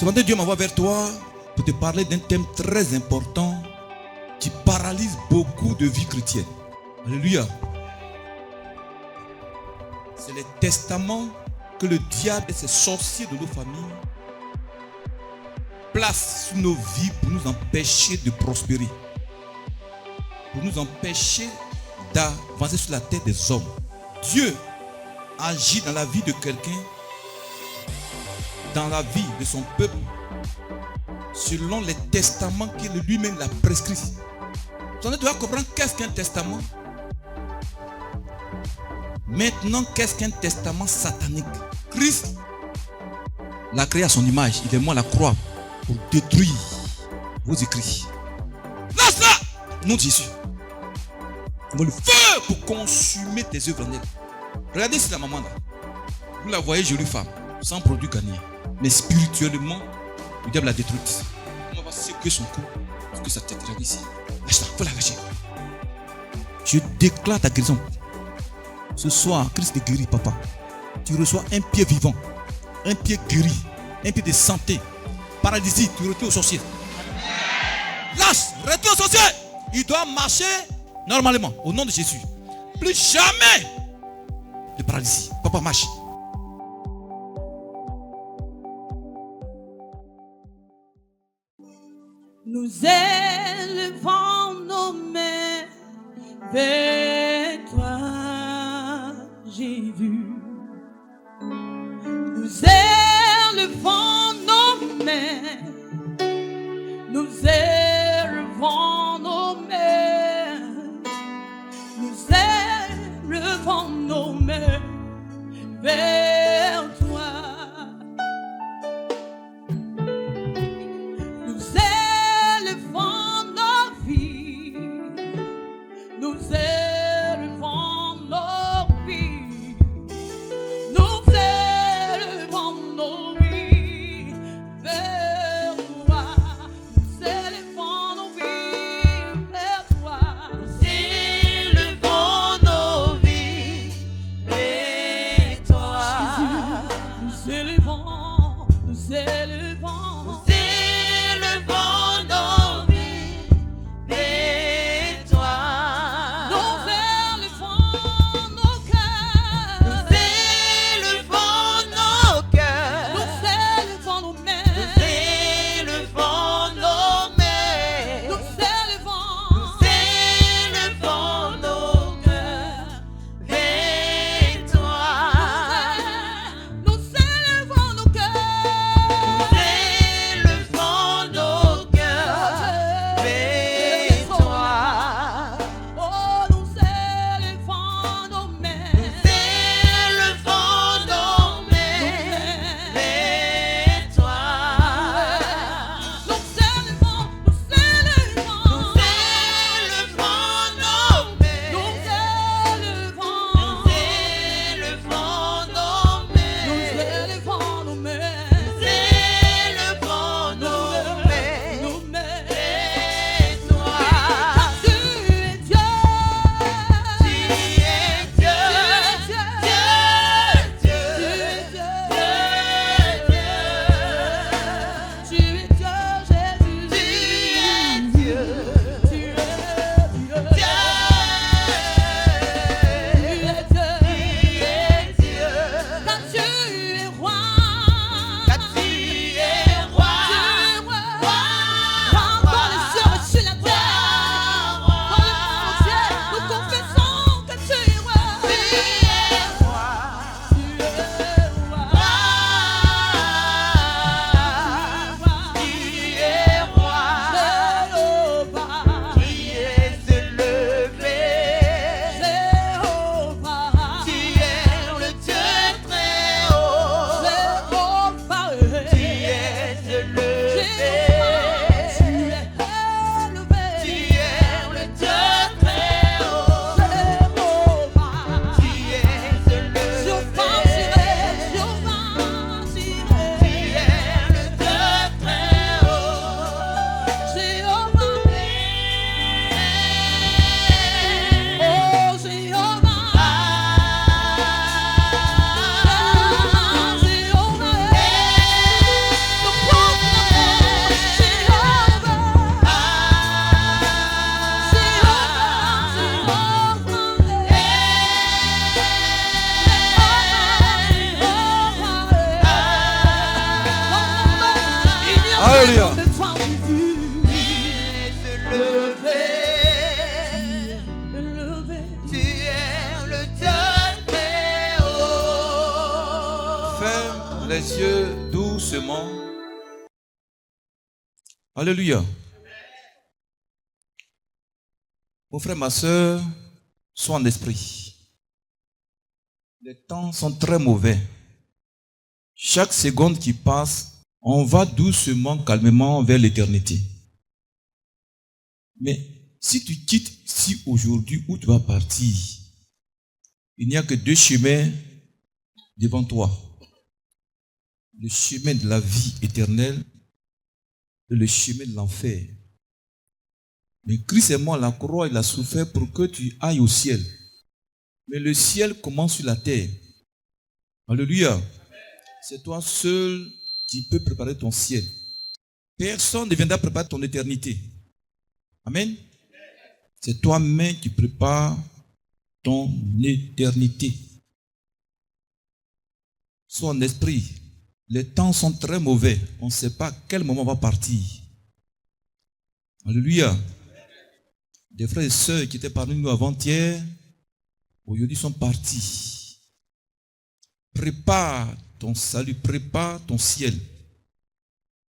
matin, Dieu m'envoie vers toi pour te parler d'un thème très important qui paralyse beaucoup de vies chrétiennes. Alléluia. C'est les testaments que le diable et ses sorciers de nos familles placent sur nos vies pour nous empêcher de prospérer, pour nous empêcher d'avancer sur la tête des hommes. Dieu agit dans la vie de quelqu'un, dans la vie de son peuple, selon les testaments qu'il lui-même a prescrits. Vous doit comprendre qu'est-ce qu'un testament. Maintenant, qu'est-ce qu'un testament satanique? Christ l'a créé à son image. Il est mort à la croix pour détruire vos écrits. Lâche-la! Nom de Jésus. Le feu pour consumer tes œuvres en elle. Regardez ici la maman là. Vous la voyez jolie femme, sans produit gagné. Mais spirituellement, le diable l'a détruite. On va secouer son cou pour que sa tête regarde ici. Lâche-la, il faut la lâcher. Je déclare ta guérison. Ce soir, Christ te guérit, papa. Tu reçois un pied vivant, un pied guéri, un pied de santé. Paralysie, tu retournes au sorcier. Lâche, retourne au sorcier. Il doit marcher normalement, au nom de Jésus. Plus jamais de paralysie. Papa, marche. Nous élevons nos mains vers toi, j'ai vu. Nous élevons nos mains, nous élevons nos mains, nous élevons nos mains vers toi. Nous élevons nos vies, nous élevons nos vies, nous élevons nos vies vers toi. Nous élevons nos vies vers toi. Nous élevons nos vies vers toi. Nous élevons, nous élevons. Nous élevons nos vies vers toi. Nous les yeux doucement. Alléluia. Mon frère, ma soeur, sois en esprit. Les temps sont très mauvais. Chaque seconde qui passe, on va doucement, calmement vers l'éternité. Mais si tu quittes ici aujourd'hui où tu vas partir, il n'y a que deux chemins devant toi. Le chemin de la vie éternelle et le chemin de l'enfer. Mais Christ est mort à la croix, il a souffert pour que tu ailles au ciel. Mais le ciel commence sur la terre. Alléluia. C'est toi seul qui peux préparer ton ciel. Personne ne viendra préparer ton éternité. Amen. C'est toi-même qui prépares ton éternité. Sois en esprit. Les temps sont très mauvais. On ne sait pas à quel moment on va partir. Alléluia. Des frères et sœurs qui étaient parmi nous avant-hier, aujourd'hui sont partis. Prépare ton salut, prépare ton ciel.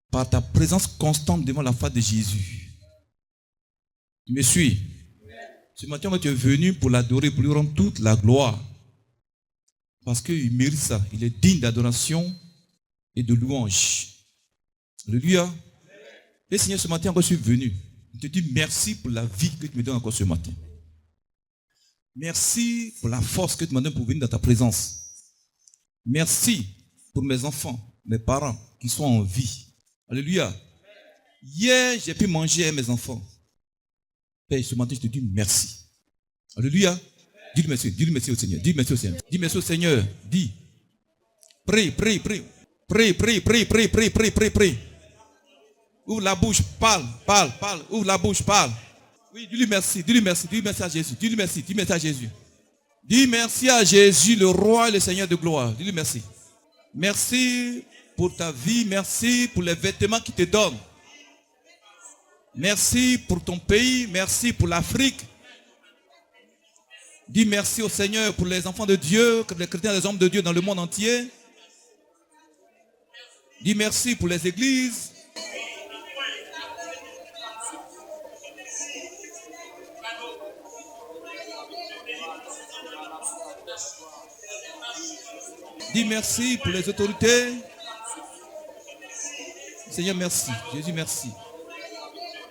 Par ta présence constante devant la face de Jésus. Tu me suis? Ce matin, tu es venu pour l'adorer, pour lui rendre toute la gloire. Parce qu'il mérite ça. Il est digne d'adoration et de louange. Alléluia. Et Seigneur, ce matin, encore je suis venu. Je te dis merci pour la vie que tu me donnes encore ce matin. Merci pour la force que tu m'as donnée pour venir dans ta présence. Merci pour mes enfants, mes parents qui sont en vie. Alléluia. Hier, j'ai pu manger avec mes enfants. Père, ce matin, je te dis merci. Alléluia. Dis merci au Seigneur. Dis merci au Seigneur. Dis merci au Seigneur. Dis. Prie. Prie. Ouvre la bouche, parle. Ouvre la bouche, parle. Oui, dis-lui merci à Jésus. Dis merci à Jésus. Dis merci à Jésus, le roi et le Seigneur de gloire. Dis-lui merci. Merci pour ta vie, merci pour les vêtements qu'il te donne. Merci pour ton pays, merci pour l'Afrique. Dis merci au Seigneur pour les enfants de Dieu, les chrétiens, les hommes de Dieu dans le monde entier. Dis merci pour les églises. Dis merci pour les autorités. Seigneur, merci. Jésus, merci.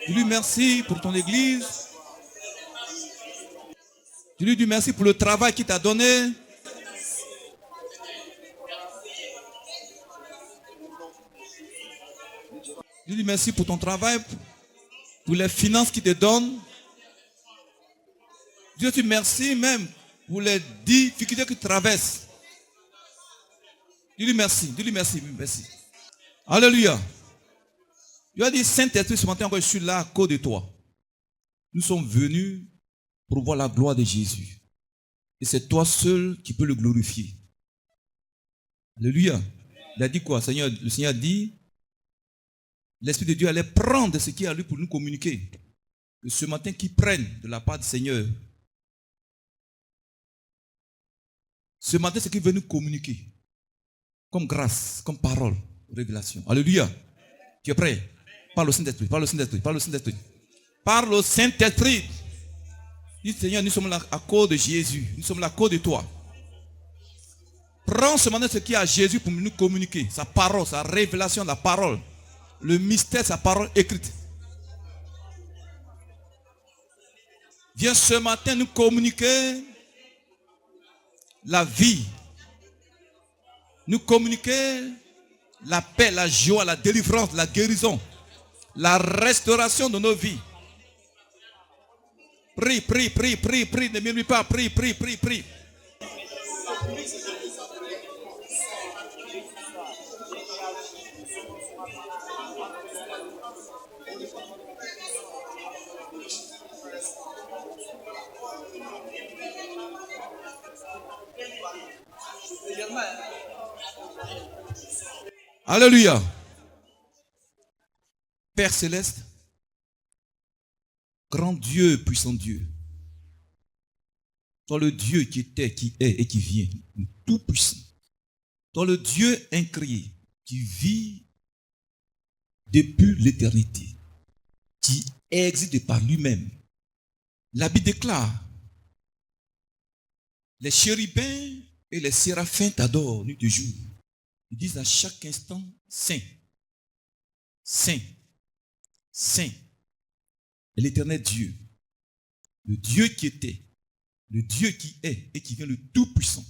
Dis-lui merci pour ton église. Dis-lui merci pour le travail qu'il t'a donné. Dis-lui merci pour ton travail, pour les finances qu'il te donne. Dis-lui merci même pour les difficultés que tu traverses. Dis-lui merci. Alléluia. Tu as dit, Saint-Esprit, ce matin, je suis là à cause de toi. Nous sommes venus pour voir la gloire de Jésus. Et c'est toi seul qui peux le glorifier. Alléluia. Il a dit quoi? Le Seigneur a dit, l'Esprit de Dieu allait prendre ce qui est à lui pour nous communiquer. Et ce matin, qu'il prenne de la part du Seigneur. Ce matin, c'est qu'il veut nous communiquer. Comme grâce, comme parole, révélation. Alléluia. Tu es prêt? Parle au Saint-Esprit. Parle au Saint-Esprit. Dis Seigneur, nous sommes là à cause de Jésus. Nous sommes là à cause de toi. Prends ce matin ce qui est à Jésus pour nous communiquer. Sa parole, sa révélation, la parole. Le mystère, sa parole écrite. Viens ce matin nous communiquer la vie. Nous communiquer la paix, la joie, la délivrance, la guérison, la restauration de nos vies. Prie, ne murmure pas, prie. Alléluia. Père céleste, grand Dieu, puissant Dieu, toi le Dieu qui était, qui est et qui vient, tout puissant. Toi, le Dieu incréé, qui vit depuis l'éternité, qui existe par lui-même. La Bible déclare, les chérubins et les séraphins t'adorent nuit et jour. Ils disent à chaque instant, Saint, Saint, Saint. Et l'éternel Dieu, le Dieu qui était, le Dieu qui est et qui vient, le Tout-Puissant.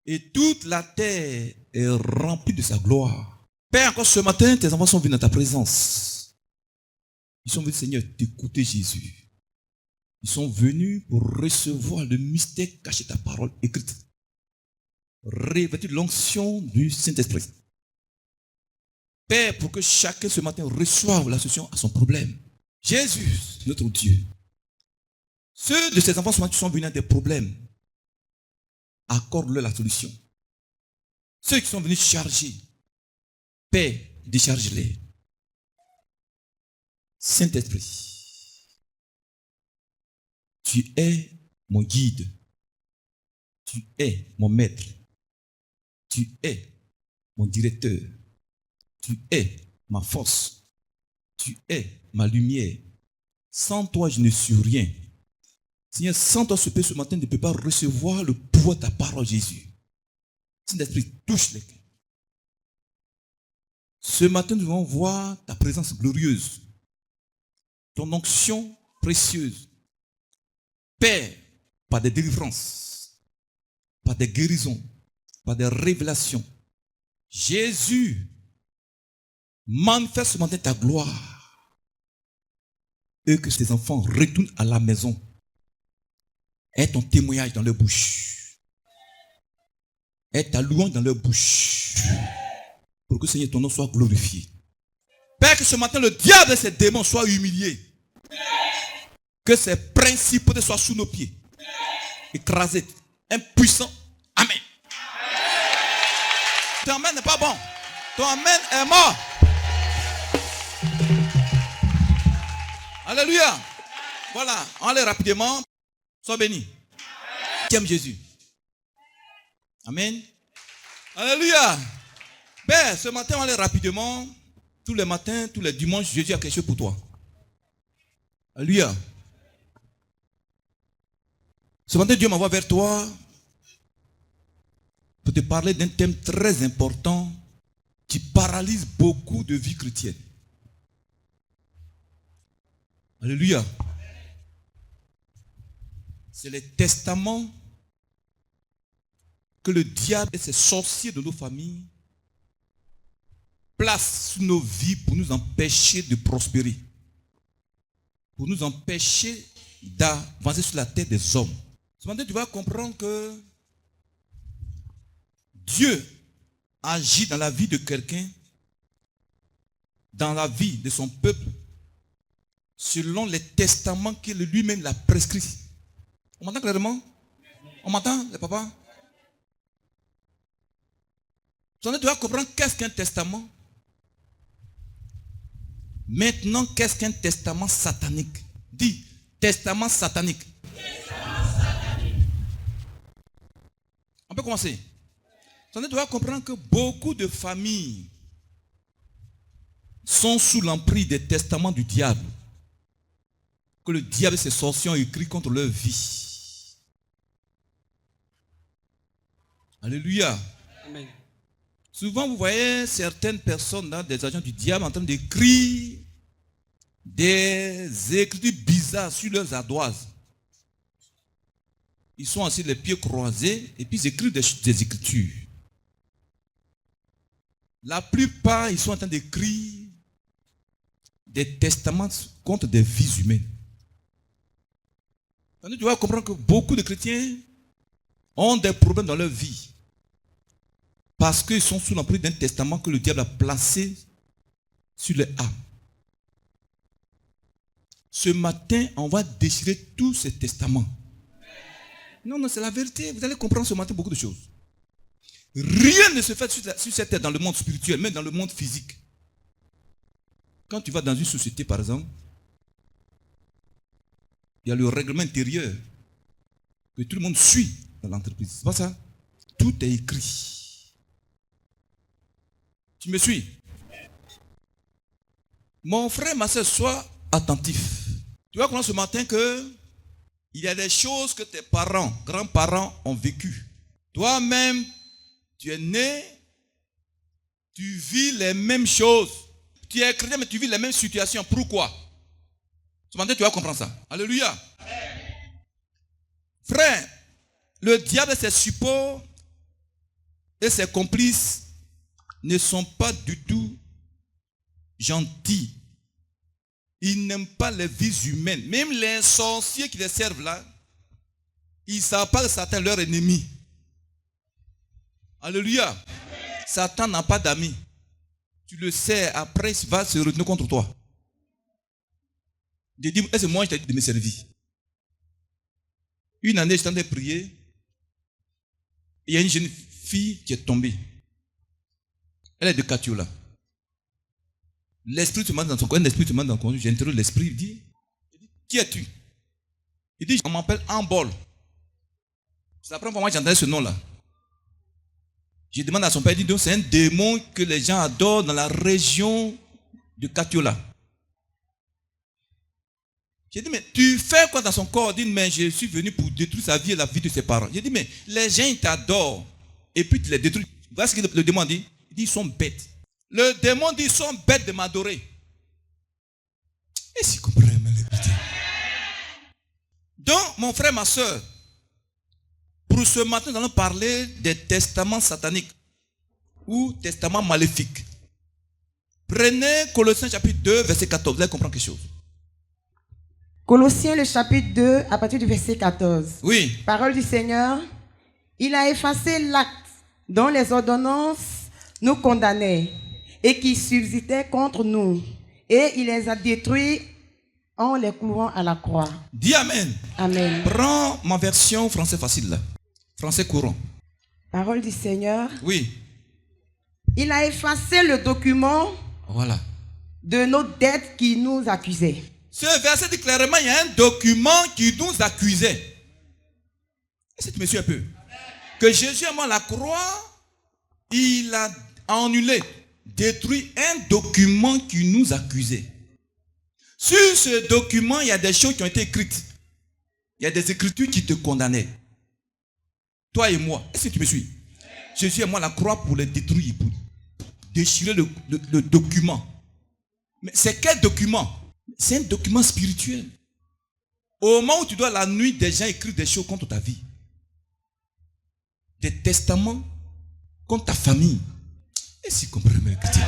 Et toute la terre est remplie de sa gloire. Père, encore ce matin, tes enfants sont venus dans ta présence. Ils sont venus, Seigneur, t'écouter Jésus. Ils sont venus pour recevoir le mystère caché de ta parole écrite. Revêtu de l'onction du Saint-Esprit. Père, pour que chacun ce matin reçoive la solution à son problème. Jésus, notre Dieu. Ceux de ces enfants ce matin qui sont venus à des problèmes, accorde-leur la solution. Ceux qui sont venus charger, Père, décharge-les. Saint-Esprit, tu es mon guide. Tu es mon maître. Tu es mon directeur. Tu es ma force. Tu es ma lumière. Sans toi, je ne suis rien. Seigneur, sans toi, ce matin ne peut pas recevoir le pouvoir de ta parole, Jésus. Saint-Esprit, touche les cœurs. Ce matin, nous allons voir ta présence glorieuse, ton onction précieuse. Père, par des délivrances, par des guérisons, par des révélations. Jésus, manifeste ce matin ta gloire. Et que tes enfants retournent à la maison. Aie ton témoignage dans leur bouche. Aie ta louange dans leur bouche. Pour que Seigneur, ton nom soit glorifié. Père, que ce matin, le diable et ses démons soient humiliés. Que ses principautés soient sous nos pieds. Écrasés. Impuissants. Amen. Ton amen n'est pas bon. Ton amen est mort. Alléluia. Voilà. Allez rapidement. Sois béni. Qui aime Jésus. Amen. Alléluia. Père, ce matin, on va aller rapidement. Tous les matins, tous les dimanches, Jésus a quelque chose pour toi. Alléluia. Ce matin, Dieu m'envoie vers toi pour te parler d'un thème très important qui paralyse beaucoup de vies chrétiennes. Alléluia. C'est les testaments que le diable et ses sorciers de nos familles placent sur nos vies pour nous empêcher de prospérer. Pour nous empêcher d'avancer sur la tête des hommes. Ce matin, tu vas comprendre que Dieu agit dans la vie de quelqu'un, dans la vie de son peuple, selon les testaments qu'il lui-même l'a prescrits. On m'entend clairement? On m'entend, les papas? Tu dois comprendre qu'est-ce qu'un testament. Maintenant, qu'est-ce qu'un testament satanique? Dis, testament satanique. Testament satanique. On peut commencer. Tu dois comprendre que beaucoup de familles sont sous l'emprise des testaments du diable. Que le diable et ses sorciers ont écrit contre leur vie. Alléluia. Amen. Souvent, vous voyez certaines personnes, là, des agents du diable, en train d'écrire des écritures bizarres sur leurs ardoises. Ils sont assis les pieds croisés et puis ils écrivent des écritures. La plupart, ils sont en train d'écrire des testaments contre des vies humaines. Tu dois comprendre que beaucoup de chrétiens ont des problèmes dans leur vie. Parce qu'ils sont sous l'emprise d'un testament que le diable a placé sur les âmes. Ce matin, on va déchirer tous ces testaments. Non, c'est la vérité. Vous allez comprendre ce matin beaucoup de choses. Rien ne se fait sur cette terre dans le monde spirituel, même dans le monde physique. Quand tu vas dans une société, par exemple, il y a le règlement intérieur que tout le monde suit dans l'entreprise. C'est pas ça? Tout est écrit. Tu me suis? Mon frère, ma soeur, sois attentif. Tu vois comment ce matin que il y a des choses que tes parents, grands-parents ont vécues. Toi-même, tu es né, tu vis les mêmes choses. Tu es chrétien, mais tu vis les mêmes situations. Pourquoi? Ce matin, tu vas comprendre ça. Alléluia. Frère, le diable et ses supports et ses complices ne sont pas du tout gentils. Ils n'aiment pas les vies humaines. Même les sorciers qui les servent là, ils ne savent pas que Satan est leur ennemi. Alléluia. Satan n'a pas d'amis. Tu le sais, après il va se retourner contre toi. Je dis, est-ce que moi je t'ai dit de me servir? Une année, j'étais en train de prier. Il y a une jeune fille qui est tombée. Elle est de Katiola. L'esprit se met dans son corps. Un esprit se met dans son corps. J'interroge l'esprit. Il dit, qui es-tu? Il dit, on m'appelle Ambol. C'est la première fois que j'entendais ce nom-là. Je demande à son père, il dit, donc c'est un démon que les gens adorent dans la région de Katiola. J'ai dit, mais tu fais quoi dans son corps? Il dit, mais je suis venu pour détruire sa vie et la vie de ses parents. J'ai dit, mais les gens, ils t'adorent. Et puis tu les détruis. Voilà ce que le démon dit. Il dit, ils sont bêtes. Le démon dit, ils sont bêtes de m'adorer. Et si vous comprenez, donc, mon frère, ma soeur, pour ce matin, nous allons parler des testaments sataniques ou testaments maléfiques. Prenez Colossiens chapitre 2, verset 14. Vous allez comprendre quelque chose. Colossiens le chapitre 2, à partir du verset 14. Oui. Parole du Seigneur. Il a effacé l'acte dont les ordonnances nous condamnaient et qui subsistait contre nous. Et il les a détruits en les clouant à la croix. Dis Amen. Amen. Prends ma version français facile là. Français courant. Parole du Seigneur. Oui. Il a effacé le document Voilà. de nos dettes qui nous accusaient. Ce verset dit clairement, il y a un document qui nous accusait. Est-ce que tu me suis un peu? Que Jésus est mort à la croix, il a annulé, détruit un document qui nous accusait. Sur ce document, il y a des choses qui ont été écrites. Il y a des écritures qui te condamnaient. Toi et moi, est-ce que tu me suis? Jésus est mort à la croix pour les détruire, pour déchirer le document. Mais c'est quel document? C'est un document spirituel. Au moment où tu dois la nuit, des gens écrivent des choses contre ta vie. Des testaments contre ta famille. Et si vous comprenez, mes chrétiens.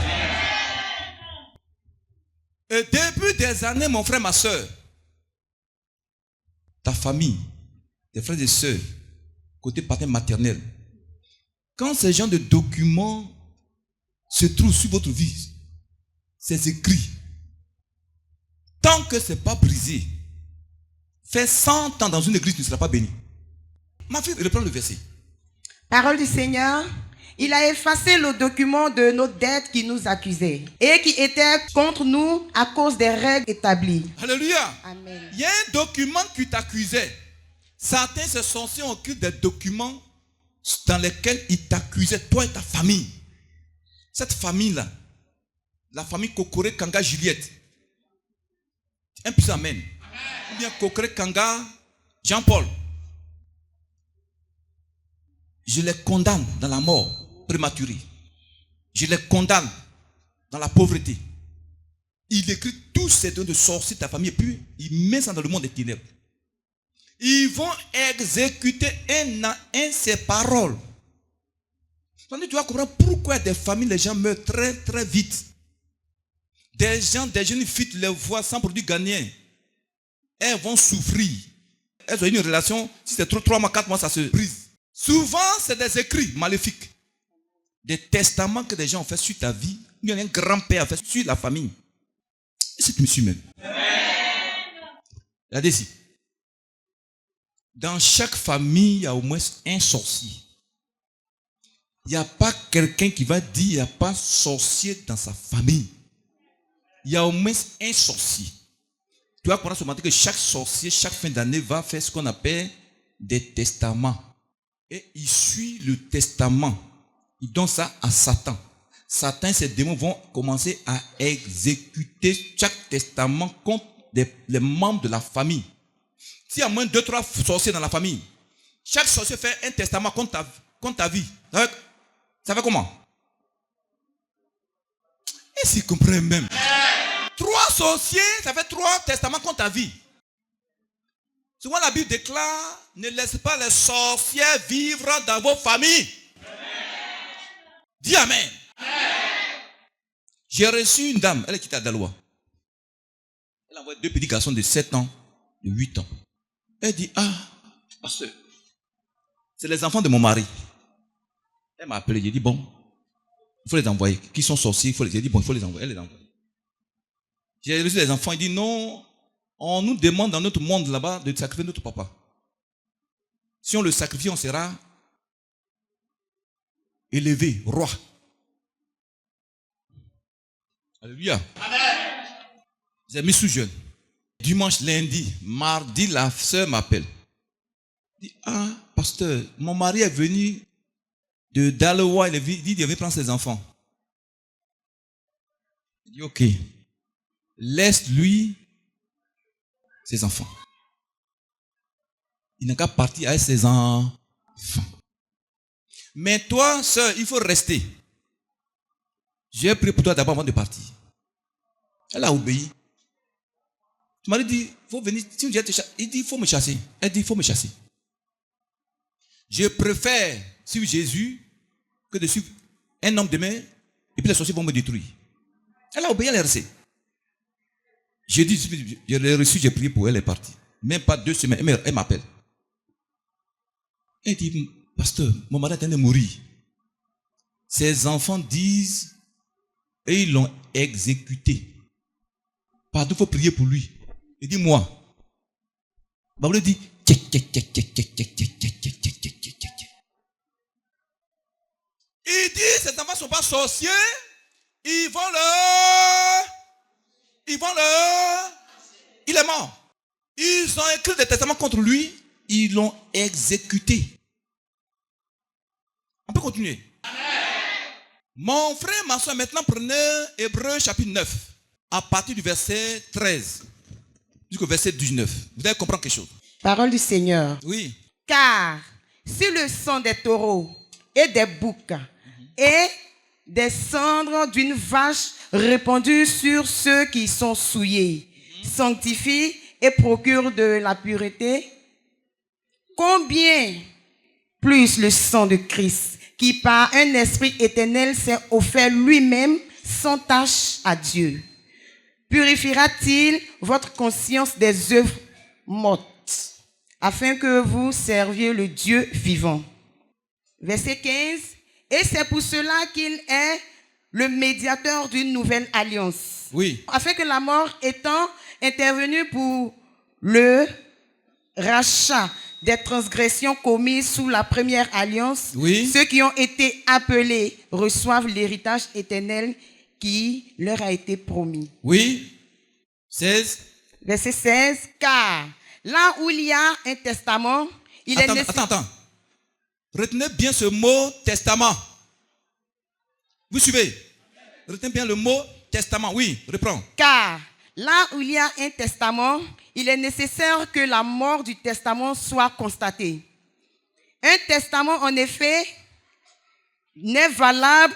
Et depuis des années, mon frère, ma soeur, ta famille, tes frères et sœurs, côté paternel maternel, quand ces gens de documents se trouvent sur votre vie, c'est écrit. Tant que ce n'est pas brisé, fais 100 ans dans une église, tu ne seras pas béni. Ma fille, reprends le verset. Parole du Seigneur. Il a effacé le document de nos dettes qui nous accusaient et qui étaient contre nous à cause des règles établies. Alléluia. Amen. Il y a un document qui t'accusait. Certains se sont occupés des documents dans lesquels ils t'accusaient, toi et ta famille. Cette famille-là, la famille Kokore Kanga Juliette. Un puissant amen. Ou bien Kokore Kanga Jean-Paul. Je les condamne dans la mort prématurée. Je les condamne dans la pauvreté. Il écrit tous ces dons de sorciers de ta famille et puis il met ça dans le monde des ténèbres. Ils vont exécuter un à un ces paroles. Tu vas comprendre pourquoi des familles, les gens meurent très très vite. Des gens, des jeunes filles, les voient sans produit gagné. Elles vont souffrir. Elles ont une relation, si c'est trop 3 mois, 4 mois, ça se brise. Souvent, c'est des écrits maléfiques. Des testaments que des gens ont fait sur ta vie. Il y a un grand-père a fait sur la famille. Et c'est monsieur même. Regardez ici. Dans chaque famille, il y a au moins un sorcier. Il n'y a pas quelqu'un qui va dire il n'y a pas sorcier dans sa famille. Il y a au moins un sorcier. Tu vas comprendre ce matin que chaque sorcier, chaque fin d'année, va faire ce qu'on appelle des testaments. Et il suit le testament. Il donne ça à Satan. Satan et ses démons vont commencer à exécuter chaque testament contre les membres de la famille. S'il y a moins de 2-3 sorciers dans la famille, chaque sorcier fait un testament contre ta vie. Ça fait comment? Et s'il comprend même. 3 sorciers, ça fait 3 testaments contre ta vie. Souvent la Bible déclare, ne laissez pas les sorciers vivre dans vos familles. Dis Amen. J'ai reçu une dame, elle est quittée à Daloa. Elle a envoyé 2 petits garçons de 7 ans, de 8 ans. Elle dit, pasteur, c'est les enfants de mon mari. Elle m'a appelé, j'ai dit, bon, il faut les envoyer. Qui sont sorciers, j'ai dit, bon, il faut les envoyer. Elle les envoie. J'ai reçu les enfants, il dit, non, on nous demande dans notre monde là-bas de sacrifier notre papa. Si on le sacrifie, on sera élevé, roi. Alléluia. Amen. J'ai mis sous jeûne. Dimanche, lundi, mardi, la sœur m'appelle. Elle dit, pasteur, mon mari est venu de Daloa, il dit qu'il veut prendre ses enfants. Je dis, ok, laisse-lui ses enfants. Il n'a qu'à partir avec ses enfants. Mais toi, sœur, il faut rester. J'ai prié pour toi d'abord avant de partir. Elle a obéi. Tu m'as dit, il faut venir. Si je te chasse, il dit, il faut me chasser. Elle dit, il faut me chasser. Je préfère suivre Jésus que de suivre un homme demain et puis les sorciers vont me détruire. Elle a obéi, elle est restée. J'ai dit, je l'ai reçu, j'ai prié pour elle, elle est partie. Même pas 2 semaines, elle m'appelle. Elle dit, pasteur, mon mari est en train de mourir. Ses enfants disent, et ils l'ont exécuté. Pardon, il faut prier pour lui. Il dit, moi. La Bible dit, il dit, ces enfants ne sont pas sorciers. Il est mort. Ils ont écrit des testaments contre lui. Ils l'ont exécuté. On peut continuer. Mon frère, ma soeur, maintenant prenez Hébreux chapitre 9, à partir du verset 13 jusqu'au verset 19. Vous allez comprendre quelque chose. Parole du Seigneur. Oui. Car si le sang des taureaux et des boucs et des cendres d'une vache répandues sur ceux qui sont souillés sanctifient et procurent de la pureté, combien plus le sang de Christ, qui par un esprit éternel s'est offert lui-même sans tache à Dieu, purifiera-t-il votre conscience des œuvres mortes, afin que vous serviez le Dieu vivant. Verset 15. Et c'est pour cela qu'il est le médiateur d'une nouvelle alliance. Oui. Afin que la mort étant intervenue pour le rachat des transgressions commises sous la première alliance, oui, ceux qui ont été appelés reçoivent l'héritage éternel qui leur a été promis. Oui. 16. Verset 16. Car là où il y a un testament, il est nécessaire. Attends. Retenez bien ce mot testament. Vous suivez? Retenez bien le mot testament. Oui, reprends. Car là où il y a un testament, il est nécessaire que la mort du testament soit constatée. Un testament, en effet, n'est valable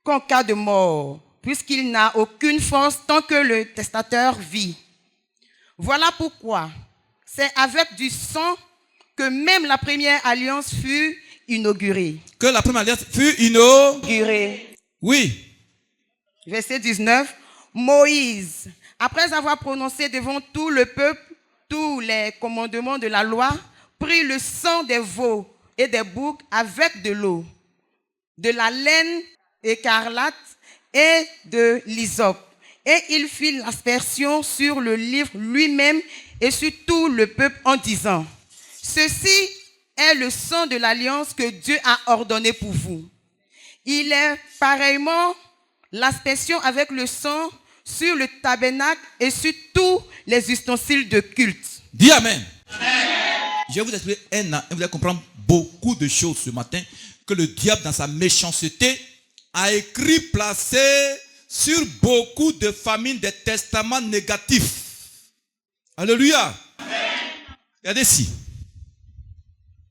qu'en cas de mort, puisqu'il n'a aucune force tant que le testateur vit. Voilà pourquoi c'est avec du sang que même la première alliance fut inaugurée. Que la première alliance fut inaugurée. Oui. Verset 19. Moïse, après avoir prononcé devant tout le peuple tous les commandements de la loi, prit le sang des veaux et des boucs avec de l'eau, de la laine écarlate et de l'hysope. Et il fit l'aspersion sur le livre lui-même et sur tout le peuple en disant, ceci est le sang de l'alliance que Dieu a ordonné pour vous. Il est pareillement l'aspersion avec le sang sur le tabernacle et sur tous les ustensiles de culte. Dis Amen. Je vais vous expliquer vous allez comprendre beaucoup de choses ce matin que le diable dans sa méchanceté a écrit, placé sur beaucoup de familles des testaments négatifs. Alléluia. Regardez ici.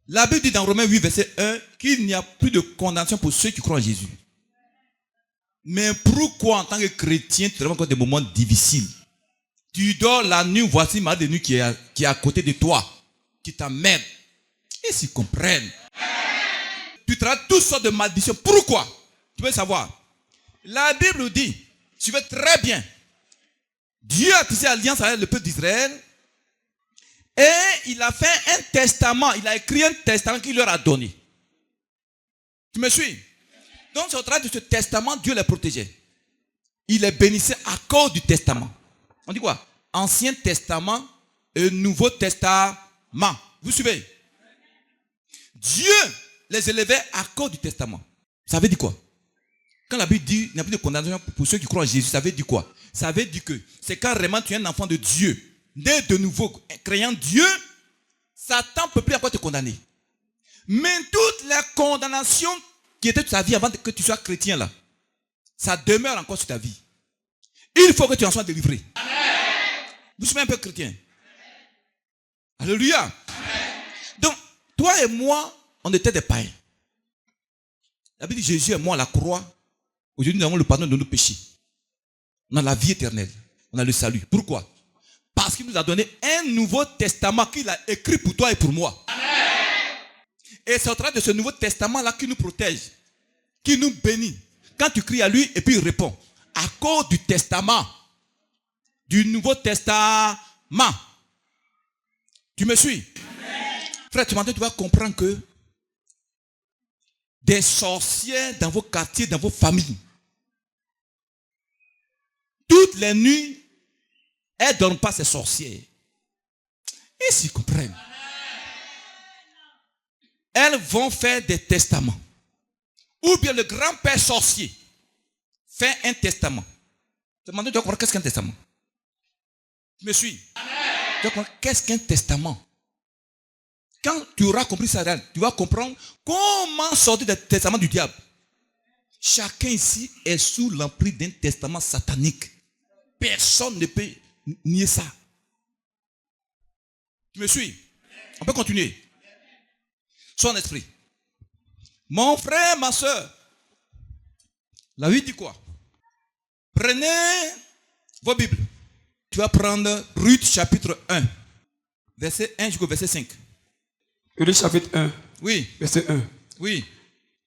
La Bible dit dans Romains 8, verset 1, qu'il n'y a plus de condamnation pour ceux qui croient en Jésus. Mais pourquoi en tant que chrétien, tu trouves encore des moments difficiles? Tu dors la nuit, voici ma de nuit qui est à côté de toi, qui t'emmène. Et s'ils comprennent. Tu travailles toutes sortes de malédictions. Pourquoi? Tu veux savoir. La Bible dit, suivez très bien. Dieu a tissé alliance avec le peuple d'Israël. Et il a fait un testament. Il a écrit un testament qu'il leur a donné. Tu me suis? Donc, c'est au travers de ce testament, Dieu les protégeait. Il les bénissait à cause du testament. On dit quoi? Ancien testament et Nouveau Testament. Vous suivez? Dieu les élevait à cause du testament. Ça veut dire quoi? Quand la Bible dit qu'il n'y a plus de condamnation pour ceux qui croient en Jésus, ça veut dire quoi? Ça veut dire que c'est quand vraiment tu es un enfant de Dieu, né de nouveau, créant Dieu, Satan ne peut plus encore te condamner. Mais toutes les condamnations qui étaient sur ta vie avant que tu sois chrétien là, ça demeure encore sur ta vie. Il faut que tu en sois délivré. Amen. Vous êtes un peu chrétien. Alléluia. Amen. Donc, toi et moi, on était des païens. La Bible dit Jésus est mort à la croix. Aujourd'hui, nous avons le pardon de nos péchés. On a la vie éternelle. On a le salut. Pourquoi? Parce qu'il nous a donné un nouveau testament qu'il a écrit pour toi et pour moi. Amen. Et c'est au travers de ce nouveau testament-là qui nous protège, qui nous bénit. Quand tu cries à lui et puis il répond. À cause du testament, du Nouveau Testament. Tu me suis? Amen. Frère, tu vas comprendre que des sorciers dans vos quartiers, dans vos familles, toutes les nuits, elles ne dorment pas, ces sorcières. Et s'ils comprennent, elles vont faire des testaments. Ou bien le grand-père sorcier fait un testament. Tu dois comprendre qu'est-ce qu'un testament. Tu me suis? Tu dois comprendre qu'est-ce qu'un testament. Quand tu auras compris ça, tu vas comprendre comment sortir des testaments du diable. Chacun ici est sous l'emprise d'un testament satanique. Personne ne peut nier ça. Tu me suis? On peut continuer. Sois en esprit. Mon frère, ma soeur, la Bible dit quoi? Prenez vos Bibles. Tu vas prendre Ruth chapitre 1, verset 1 jusqu'au verset 5. Ruth chapitre 1, Oui. verset 1. Oui.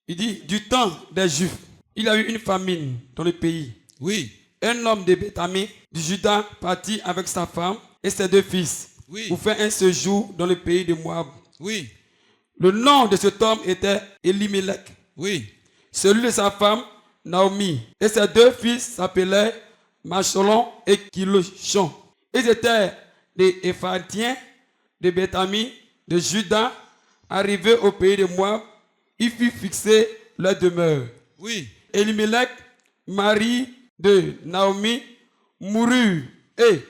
Il dit, du temps des Juifs, il y a eu une famine dans le pays. Oui. Un homme de Béthami, du Juda, partit avec sa femme et ses 2 fils pour faire un séjour dans le pays de Moab. Oui. Le nom de cet homme était Elimelech. Oui. Celui de sa femme, Naomi. Et ses 2 fils s'appelaient Machelon et Kilochon. Ils étaient des Éphathiens de Béthami, de Juda, arrivés au pays de Moab. Ils furent fixés leur demeure. Oui. Elimelech, mari de Naomi, mourut et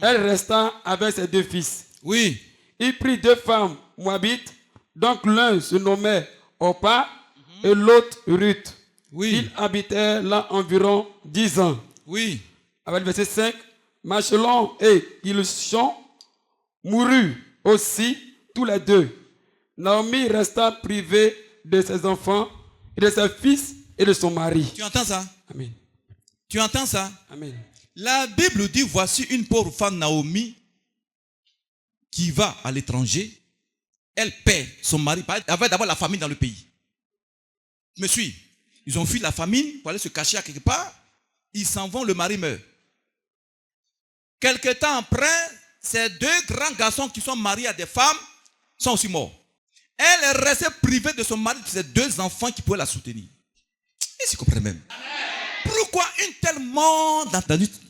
elle resta avec ses 2 fils. Oui. Il prit 2 femmes moabites, donc l'un se nommait Orpa et l'autre Ruth. Oui. Ils habitaient là environ 10 ans. Oui. Avec le verset 5, Machelon et Kilochon moururent aussi tous les 2. Naomi resta privée de ses enfants et de ses fils et de son mari. Tu entends ça? Amen. Tu entends ça? Amen. La Bible dit, voici une pauvre femme Naomi qui va à l'étranger. Elle perd son mari. Elle avait d'abord la famine dans le pays. Tu me suis? Ils ont fui la famine pour aller se cacher à quelque part. Ils s'en vont, le mari meurt. Quelque temps après, ces 2 grands garçons qui sont mariés à des femmes sont aussi morts. Elle est restée privée de son mari, de ses 2 enfants qui pouvaient la soutenir. Et tu comprends même. Pourquoi une telle mort dans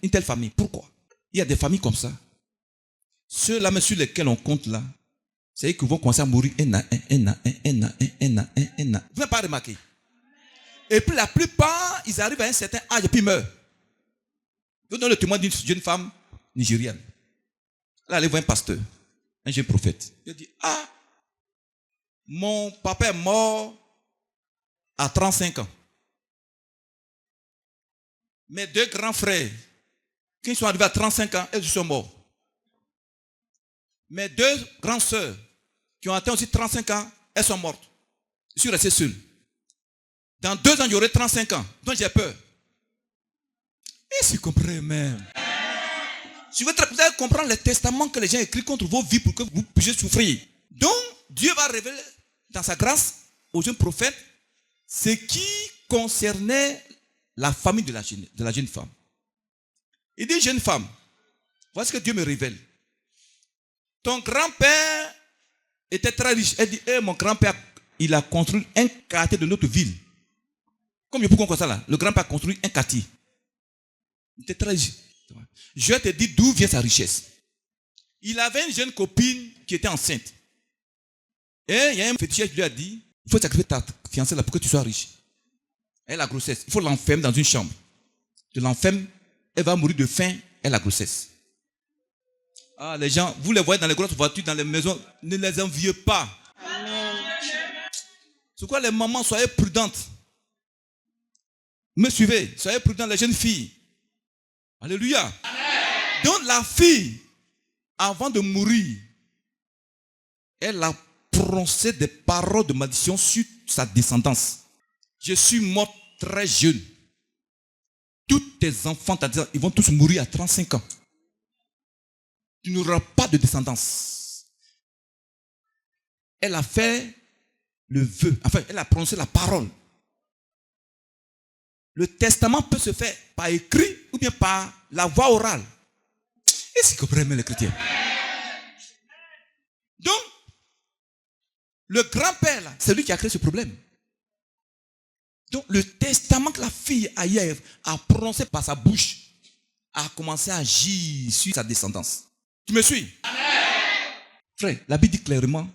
une telle famille? Pourquoi? Il y a des familles comme ça. Ceux-là, mais sur lesquels on compte là, c'est eux qui vont commencer à mourir un à un. Vous n'avez pas remarqué? Et puis la plupart, ils arrivent à un certain âge et puis ils meurent. Je vous donne le témoin d'une jeune femme nigériane. Elle allait voir un pasteur, un jeune prophète. Il dit, mon papa est mort à 35 ans. Mes 2 grands frères, qui sont arrivés à 35 ans, elles sont morts. Mes 2 grandes sœurs, qui ont atteint aussi 35 ans, elles sont mortes. Je suis resté seul. Dans 2 ans, j'aurai 35 ans. Donc j'ai peur. Et si vous comprenez même. Je veux comprendre les testaments que les gens écrivent contre vos vies pour que vous puissiez souffrir. Donc, Dieu va révéler dans sa grâce aux jeunes prophètes ce qui concernait la famille de la jeune femme. Il dit, jeune femme, voici ce que Dieu me révèle. Ton grand-père était très riche. Elle dit, mon grand-père, il a construit un quartier de notre ville. Comme je peux comprendre ça là, le grand-père a construit un quartier. Il était très riche. Je te dis d'où vient sa richesse. Il avait une jeune copine qui était enceinte. Et il y a un féticheur qui lui a dit, il faut sacrifier ta fiancée là pour que tu sois riche. Elle a la grossesse. Il faut l'enfermer dans une chambre. Tu l'enfermes, elle va mourir de faim, elle a la grossesse. Ah, les gens, vous les voyez dans les grosses voitures, dans les maisons, ne les enviez pas. C'est quoi les mamans, soyez prudentes. Me suivez, soyez prudentes les jeunes filles. Alléluia. Amen. Donc la fille, avant de mourir, elle a prononcé des paroles de malédiction sur sa descendance. Je suis morte très jeune. Tous tes enfants, ils vont tous mourir à 35 ans. Tu n'auras pas de descendance. Elle a fait le vœu, enfin, elle a prononcé la parole. Le testament peut se faire par écrit ou bien par la voix orale. Est-ce que vous comprenez les chrétiens? Donc, le grand-père, là, c'est lui qui a créé ce problème. Donc, le testament que la fille a prononcé par sa bouche a commencé à agir sur sa descendance. Tu me suis? Amen. Frère, la Bible dit clairement,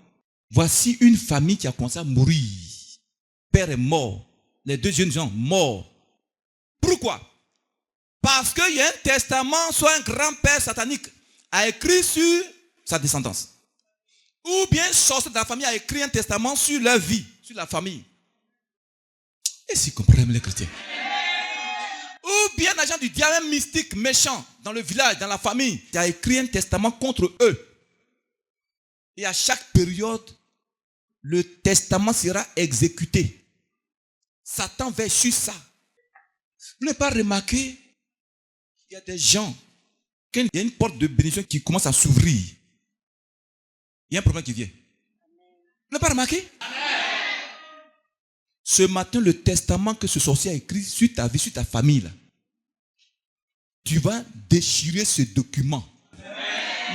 voici une famille qui a commencé à mourir. Père est mort. Les 2 jeunes gens morts. Pourquoi? Parce qu'il y a un testament, soit un grand-père satanique a écrit sur sa descendance. Ou bien un sorcier de la famille a écrit un testament sur leur vie, sur la famille. Et si vous comprenez les chrétiens? Ou bien un agent du diable mystique méchant dans le village, dans la famille, qui a écrit un testament contre eux. Et à chaque période, le testament sera exécuté. Satan va sur ça. Vous n'avez pas remarqué qu'il y a des gens, quand il y a une porte de bénédiction qui commence à s'ouvrir, il y a un problème qui vient. Vous n'avez pas remarqué? Ce matin, le testament que ce sorcier a écrit sur ta vie, sur ta famille, là, tu vas déchirer ce document.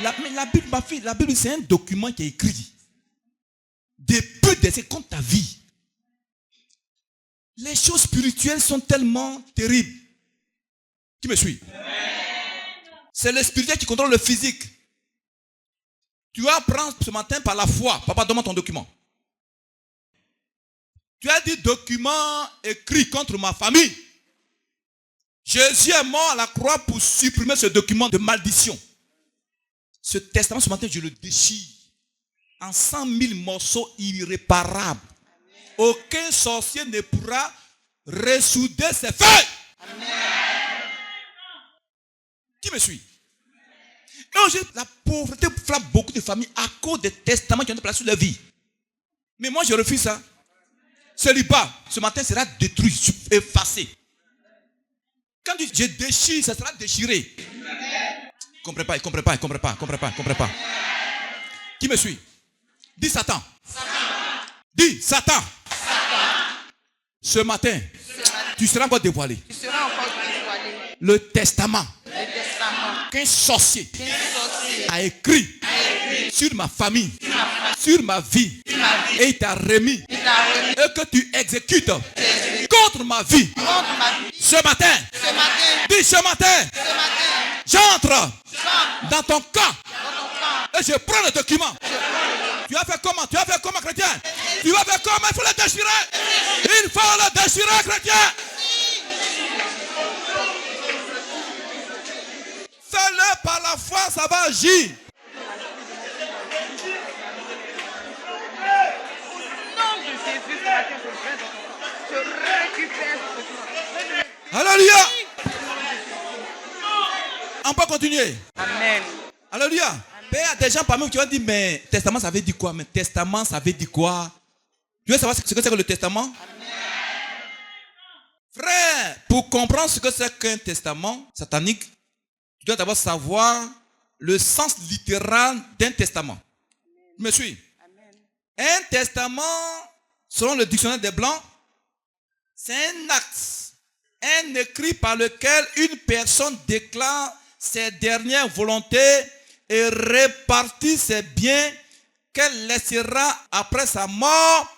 La Bible, ma fille, la Bible, c'est un document qui est écrit. Des peu d'essais contre ta vie. Les choses spirituelles sont tellement terribles. Qui me suit? C'est le spirituel qui contrôle le physique. Tu vas apprendre ce matin par la foi. Papa, donne-moi ton document. Tu as dit document écrit contre ma famille. Jésus est mort à la croix pour supprimer ce document de malédiction. Ce testament ce matin, je le déchire en 100 000 morceaux irréparables. Aucun sorcier ne pourra ressouder ses feuilles. Amen. Qui me suit? Et aujourd'hui, la pauvreté frappe beaucoup de familles à cause des testaments qui ont été placés sur leur vie. Mais moi, je refuse ça. Célibat, ce matin, sera détruit, effacé. Quand je déchire, ça sera déchiré. Il ne comprend pas. Qui me suit? Dis Satan. Dis Satan. Ce matin, tu seras encore dévoilé. Le testament qu'un sorcier a écrit sur ma famille, sur ma vie, et il t'a remis, et que tu exécutes contre ma vie. Ce matin, dis ce matin, j'entre dans ton camp et je prends le document. Tu as fait comment? Chrétien? Tu as fait comment? Il faut le déchirer. Il faut le déchirer, chrétien. Fais-le par la foi, ça va agir. Alléluia. va continuer. Amen. Alléluia. Il y a des gens parmi vous qui vont dire, mais testament, ça veut dire quoi? Mais testament, ça veut dire quoi? Tu veux savoir ce que c'est que le testament? Amen. Frère, pour comprendre ce que c'est qu'un testament satanique, tu dois d'abord savoir le sens littéral d'un testament. Tu me suis? Amen. Un testament, selon le dictionnaire des Blancs, c'est un acte, un écrit par lequel une personne déclare ses dernières volontés et répartit ses biens qu'elle laissera après sa mort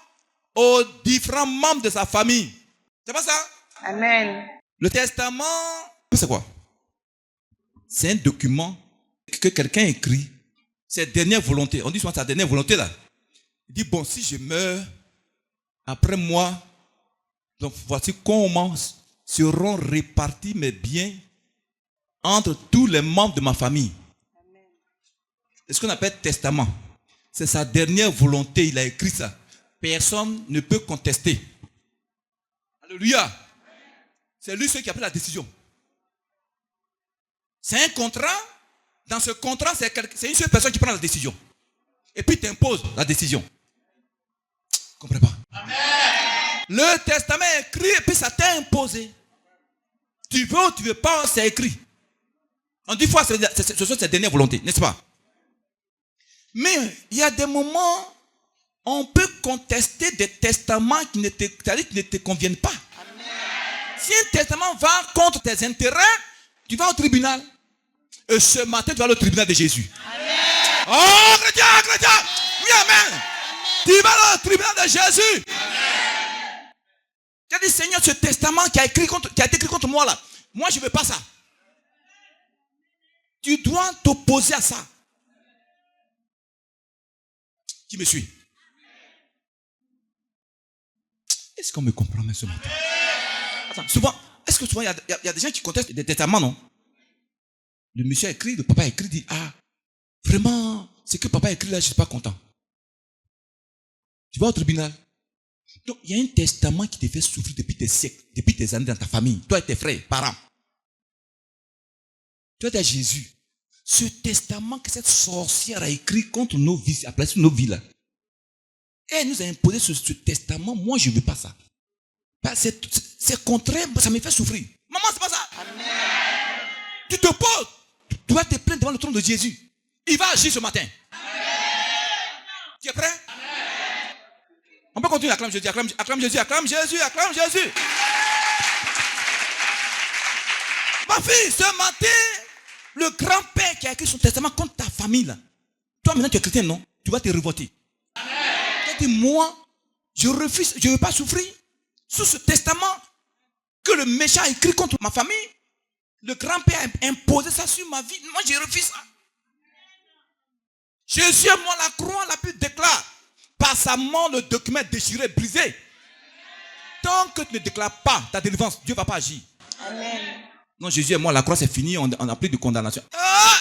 aux différents membres de sa famille. C'est pas ça? Amen. Le testament, c'est quoi? C'est un document que quelqu'un écrit, ses dernières volontés. On dit souvent sa dernière volonté là. Il dit, bon, si je meurs, après moi, donc voici comment seront répartis mes biens entre tous les membres de ma famille. C'est ce qu'on appelle testament. C'est sa dernière volonté, il a écrit ça. Personne ne peut contester. Alléluia. C'est lui celui qui a pris la décision. C'est un contrat. Dans ce contrat, c'est une seule personne qui prend la décision. Et puis t'impose la décision. Tu ne comprends pas? Amen. Le testament est écrit et puis ça t'est imposé. Tu veux ou tu ne veux pas, c'est écrit. On dit fois, ce sont ses dernières volontés, n'est-ce pas? Mais il y a des moments, on peut contester des testaments qui ne te conviennent pas. Amen. Si un testament va contre tes intérêts, tu vas au tribunal. Et ce matin, tu vas au tribunal de Jésus. Amen. Oh, chrétien! Oui, amen. Tu vas au tribunal de Jésus. Amen. Tu as dit, Seigneur, ce testament qui a été écrit contre moi là, moi je ne veux pas ça. Tu dois t'opposer à ça. Qui me suit? Est-ce qu'on me comprend même ce matin? Attends, souvent, est-ce que souvent il y a des gens qui contestent des testaments, non? Le monsieur a écrit, le papa a écrit, dit, ah, vraiment, ce que papa a écrit là, je ne suis pas content. Tu vas au tribunal. Donc, il y a un testament qui te fait souffrir depuis tes siècles, depuis tes années dans ta famille, toi et tes frères, parents. Tu as dit à Jésus, ce testament que cette sorcière a écrit contre nos vies, a placé nos vies là. Et elle nous a imposé ce testament, moi je ne veux pas ça. C'est contraire, ça me fait souffrir. Maman, c'est pas ça. Amen. Tu te poses, tu vas te plaindre devant le trône de Jésus. Il va agir ce matin. Amen. Tu es prêt? Amen. On peut continuer, acclame Jésus, acclame Jésus, acclame Jésus, acclame Jésus. Ma fille, ce matin, le grand-père qui a écrit son testament contre ta famille là. Toi maintenant tu es chrétien, non? Tu vas te révolter. Tu dis, moi, je refuse, je ne veux pas souffrir sous ce testament que le méchant a écrit contre ma famille. Le grand-père a imposé ça sur ma vie. Moi, je refuse ça. Jésus est moi la croix, la Bible déclare. Par sa mort, le document est déchiré, brisé. Tant que tu ne déclares pas ta délivrance, Dieu ne va pas agir. Amen. Non, Jésus est moi la croix, c'est fini, on n'a plus de condamnation. Ah!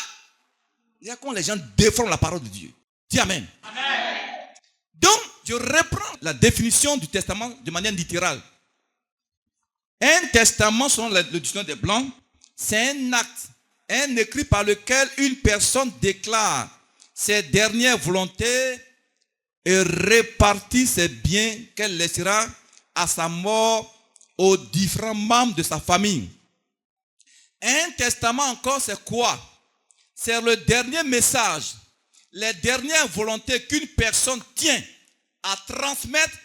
Il y a quand les gens défendent la parole de Dieu. Dis Amen. Amen. Donc, je reprends la définition du testament de manière littérale. Un testament, selon le dictionnaire des Blancs, c'est un acte, un écrit par lequel une personne déclare ses dernières volontés et répartit ses biens qu'elle laissera à sa mort aux différents membres de sa famille. Un testament encore, c'est quoi? C'est le dernier message, les dernières volontés qu'une personne tient à transmettre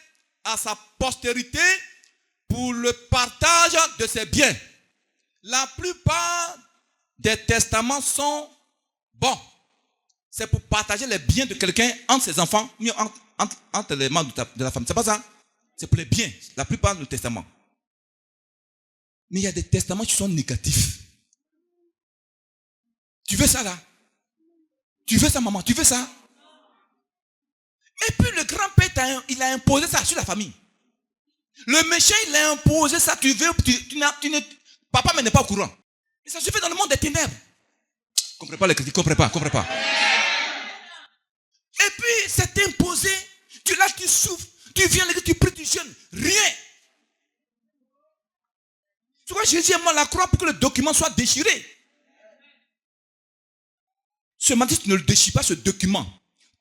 à sa postérité pour le partage de ses biens. La plupart des testaments sont bons. C'est pour partager les biens de quelqu'un entre ses enfants, entre les membres de la famille. C'est pas ça? C'est pour les biens, la plupart des testaments. Mais il y a des testaments qui sont négatifs. Tu veux ça là? Tu veux ça maman? Tu veux ça? Et puis le grand-père, il a imposé ça sur la famille. Le méchant, il a imposé ça. Tu veux, papa mais n'est pas au courant. Et ça se fait dans le monde des ténèbres. Comprends pas les critiques, comprends pas. Et puis c'est imposé. Tu là, tu souffres. Tu viens, tu pries, tu jeûnes. Rien. Tu vois, Jésus est mort à la croix pour que le document soit déchiré. Ce matin, tu ne le déchires pas, ce document.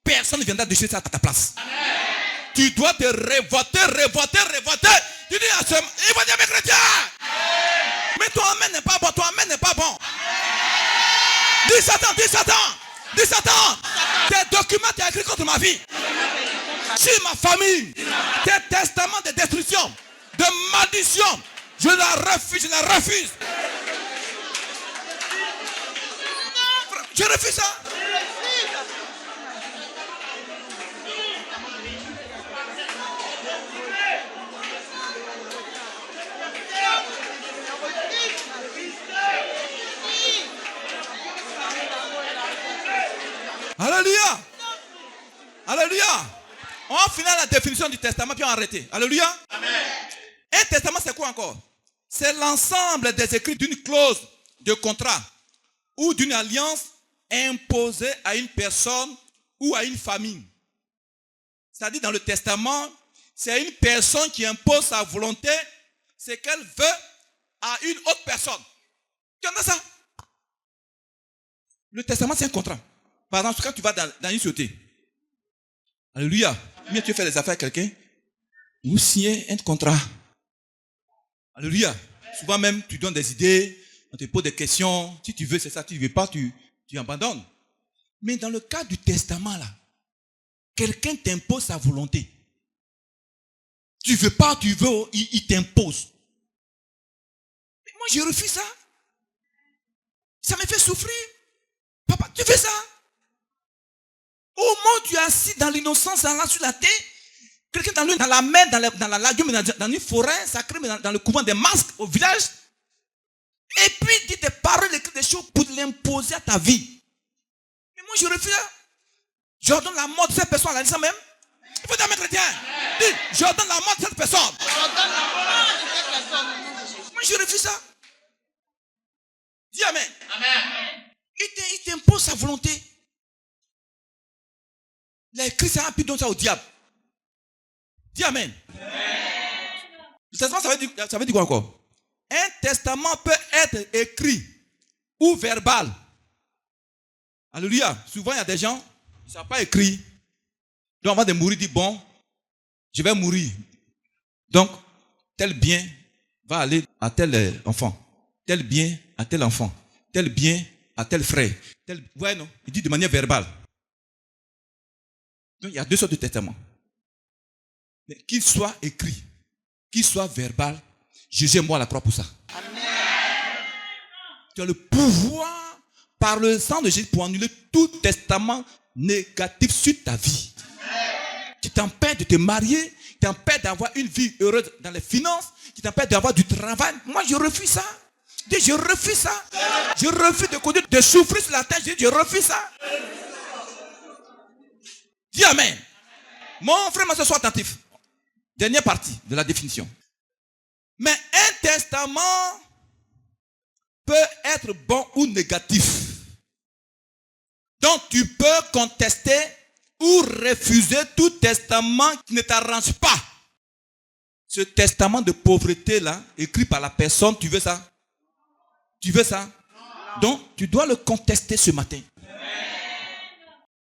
Personne ne viendra déchirer ça à ta place. Amen. Tu dois te révolter. Tu dis à ce... Il va dire mes chrétiens. Amen. Mais ton amen n'est pas bon, Amen. Dis Satan. Tes documents, tu as écrit contre ma vie. Sur ma famille. Tes testaments de destruction, de malédiction. Je la refuse. Je refuse ça. Alléluia. On va finir la définition du testament puis on va arrêter. Alléluia. Amen. Un testament, c'est quoi encore? C'est l'ensemble des écrits d'une clause de contrat ou d'une alliance imposée à une personne ou à une famille. C'est-à-dire dans le testament, c'est une personne qui impose sa volonté, ce qu'elle veut à une autre personne. Tu entends ça? Le testament, c'est un contrat. Par exemple, quand tu vas dans une société, alléluia, bien tu fais des affaires à quelqu'un, vous signez un contrat. Alléluia. Souvent même, tu donnes des idées, on te pose des questions. Si tu veux, c'est ça. Si tu ne veux pas, tu abandonnes. Mais dans le cas du testament, là, quelqu'un t'impose sa volonté. Tu ne veux pas, tu veux, il t'impose. Mais moi, je refuse ça. Ça me fait souffrir. Papa, tu fais ça? Au moment où tu es assis dans l'innocence, là, sur la terre, quelqu'un dans la mer, dans la lagune, dans une forêt sacrée, dans le couvent des masques au village. Et puis il dit des paroles, écrit des choses pour l'imposer à ta vie. Mais moi je refuse. J'ordonne la mort de cette personne. Elle a dit ça même. Il faut dire à mes chrétiens. Dis, j'ordonne la mort de cette personne. Moi je refuse ça. Dis amen. Il t'impose sa volonté. Les chrétiens ont pu donner ça au diable. Dis amen. Le testament, ça veut dire quoi encore? Un testament peut être écrit ou verbal. Alléluia. Souvent, il y a des gens qui ne savent pas écrire. Donc, avant de mourir, ils disent, bon, je vais mourir. Donc, tel bien va aller à tel enfant. Tel bien à tel enfant. Tel bien à tel frère. Ouais, non. Il dit de manière verbale. Donc, il y a deux sortes de testaments. Mais qu'il soit écrit, qu'il soit verbal, Jésus est mort à la croix pour ça. Amen. Tu as le pouvoir, par le sang de Jésus, pour annuler tout testament négatif sur ta vie. Amen. Qui t'empêche de te marier, qui t'empêche d'avoir une vie heureuse dans les finances, qui t'empêche d'avoir du travail. Moi, je refuse ça. Je refuse ça. Je refuse de conduire, de souffrir sur la terre. Je refuse ça. Dis amen. Mon frère, ma soeur, sois attentif. Dernière partie de la définition. Mais un testament peut être bon ou négatif. Donc tu peux contester ou refuser tout testament qui ne t'arrange pas. Ce testament de pauvreté là, écrit par la personne, tu veux ça? Tu veux ça? Donc tu dois le contester ce matin.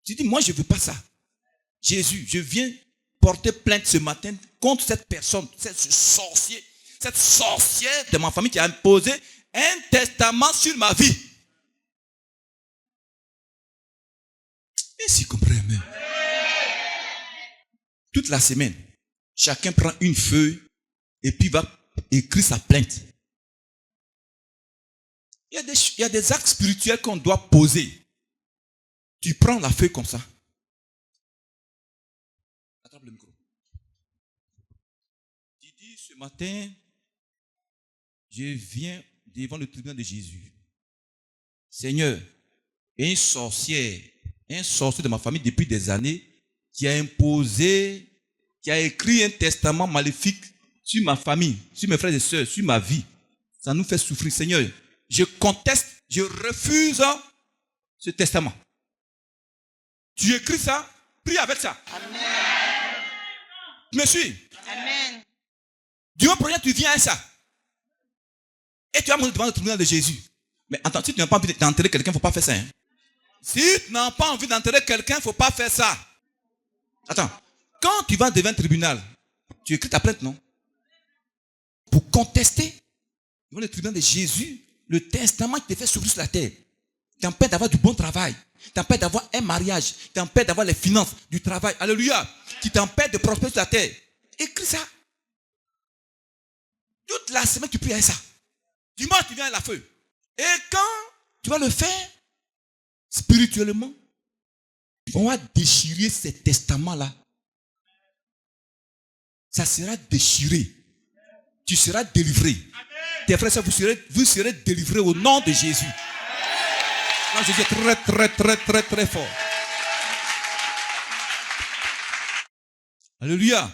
Tu dis, moi je ne veux pas ça. Jésus, je viens porter plainte ce matin contre cette personne, ce sorcier, cette sorcière de ma famille qui a imposé un testament sur ma vie. Et si comprenez, toute la semaine, chacun prend une feuille et puis va écrire sa plainte. Il y a des actes spirituels qu'on doit poser. Tu prends la feuille comme ça. Attrape le micro. Tu dis ce matin, je viens devant le tribunal de Jésus. Seigneur, un sorcier de ma famille depuis des années qui a imposé, qui a écrit un testament maléfique sur ma famille, sur mes frères et sœurs, sur ma vie. Ça nous fait souffrir. Seigneur, je conteste, je refuse ce testament. Tu écris ça, prie avec ça. Amen. Tu me suis? Amen. Dieu premier, tu viens à ça. Et tu vas monter devant le tribunal de Jésus. Mais attends, si tu n'as pas envie d'enterrer quelqu'un, il ne faut pas faire ça. Hein? Si tu n'as pas envie d'enterrer quelqu'un, il ne faut pas faire ça. Attends, quand tu vas devant un tribunal, tu écris ta plainte, non? Pour contester devant le tribunal de Jésus, le testament qui te fait souffrir sur la terre. Tu t'empêches d'avoir du bon travail. Tu t'empêches d'avoir un mariage. Tu t'empêches d'avoir les finances, du travail. Alléluia. Qui t'empêche de prospérer sur la terre. Écris ça. Toute la semaine, tu pries avec ça. Dimanche, tu viens à la feuille. Et quand tu vas le faire, spirituellement, on va déchirer ces testaments-là. Ça sera déchiré. Tu seras délivré. Tes frères, vous serez délivrés au nom de Jésus. Non, Jésus est très, très, très, très, très fort. Alléluia.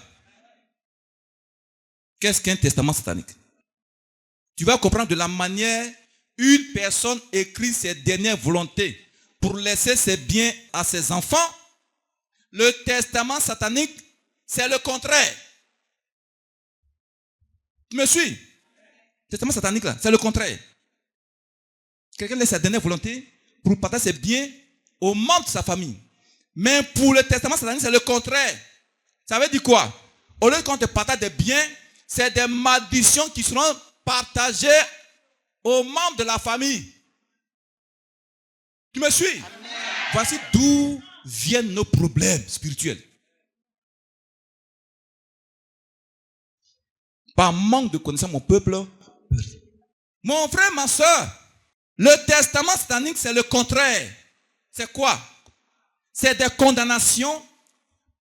Qu'est-ce qu'un testament satanique? Tu vas comprendre de la manière une personne écrit ses dernières volontés pour laisser ses biens à ses enfants. Le testament satanique, c'est le contraire. Tu me suis? Le testament satanique, là, c'est le contraire. Quelqu'un laisse sa dernière volonté pour partager ses biens aux membres de sa famille. Mais pour le testament satanique, c'est le contraire. Ça veut dire quoi? Au lieu qu'on te partage des biens, c'est des malédictions qui seront partagées aux membres de la famille. Tu me suis? Amen. Voici d'où viennent nos problèmes spirituels. Par manque de connaissance, mon peuple. Mon frère, ma soeur, le testament satanique, c'est le contraire. C'est quoi? C'est des condamnations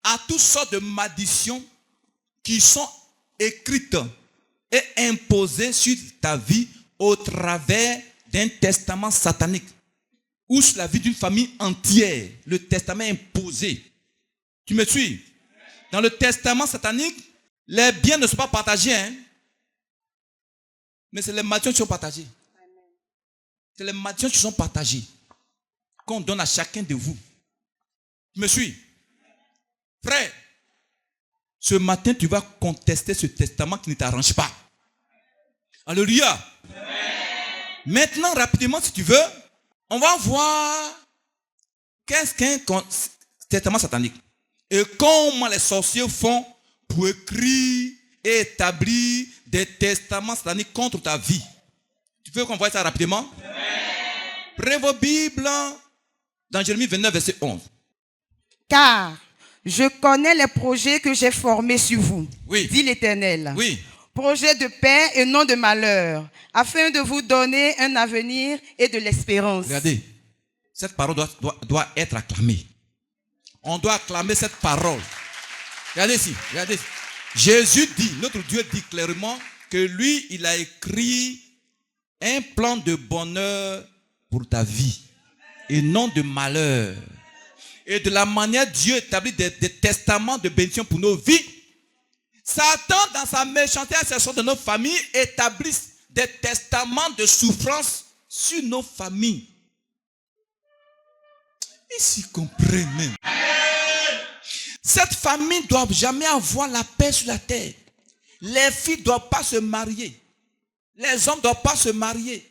à toutes sortes de malédictions qui sont écrites et imposées sur ta vie au travers d'un testament satanique ou sur la vie d'une famille entière. Le testament est imposé. Tu me suis? Dans le testament satanique, les biens ne sont pas partagés, hein? Mais c'est les malédictions qui sont partagées. C'est les malédictions qui sont partagées, qu'on donne à chacun de vous. Tu me suis? Frère, ce matin, tu vas contester ce testament qui ne t'arrange pas. Alléluia. Maintenant, rapidement, si tu veux, on va voir qu'est-ce qu'un testament satanique. Et comment les sorciers font pour écrire et établir des testaments sataniques contre ta vie. Tu veux qu'on voit ça rapidement? Prenez vos Bibles dans Jérémie 29, verset 11. Car je connais les projets que j'ai formés sur vous, Oui. dit l'Éternel. Oui. Projets de paix et non de malheur, afin de vous donner un avenir et de l'espérance. Regardez, cette parole doit être acclamée. On doit acclamer cette parole. Regardez ici, regardez. Jésus dit, notre Dieu dit clairement que lui, il a écrit un plan de bonheur pour ta vie et non de malheur. Et de la manière Dieu établit des testaments de bénédiction pour nos vies, Satan, dans sa méchanceté à de nos familles, établit des testaments de souffrance sur nos familles. Ici, comprenez. Cette famille ne doit jamais avoir la paix sur la terre. Les filles ne doivent pas se marier. Les hommes ne doivent pas se marier.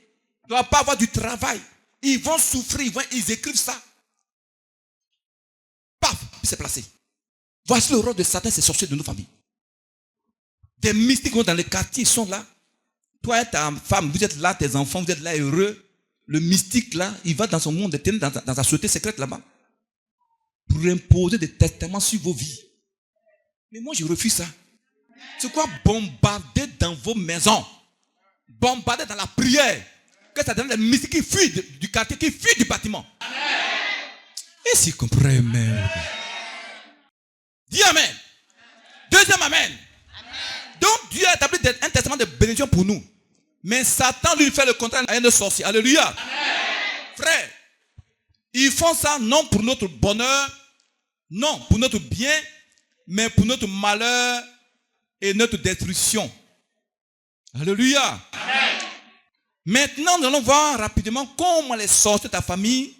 Ils ne doivent pas avoir du travail. Ils vont souffrir, ils écrivent ça. Paf, il s'est placé. Voici le rôle de Satan, c'est sorcier de nos familles. Des mystiques dans les quartiers, ils sont là. Toi et ta femme, vous êtes là, tes enfants, vous êtes là heureux. Le mystique là, il va dans son monde, dans sa société secrète là-bas, pour imposer des testaments sur vos vies. Mais moi, je refuse ça. C'est quoi bombarder dans vos maisons? Bombarder dans la prière. Que ça donne des mystiques qui fuient du quartier, qui fuient du bâtiment. Et si comprenez, merde. Dis Amen. Deuxième Amen. Donc Dieu a établi un testament de bénédiction pour nous. Mais Satan lui fait le contraire à un sorcier. Alléluia. Amen. Frère, ils font ça non pour notre bonheur, non pour notre bien, mais pour notre malheur et notre destruction. Alléluia. Amen. Maintenant, nous allons voir rapidement comment les sorciers de ta famille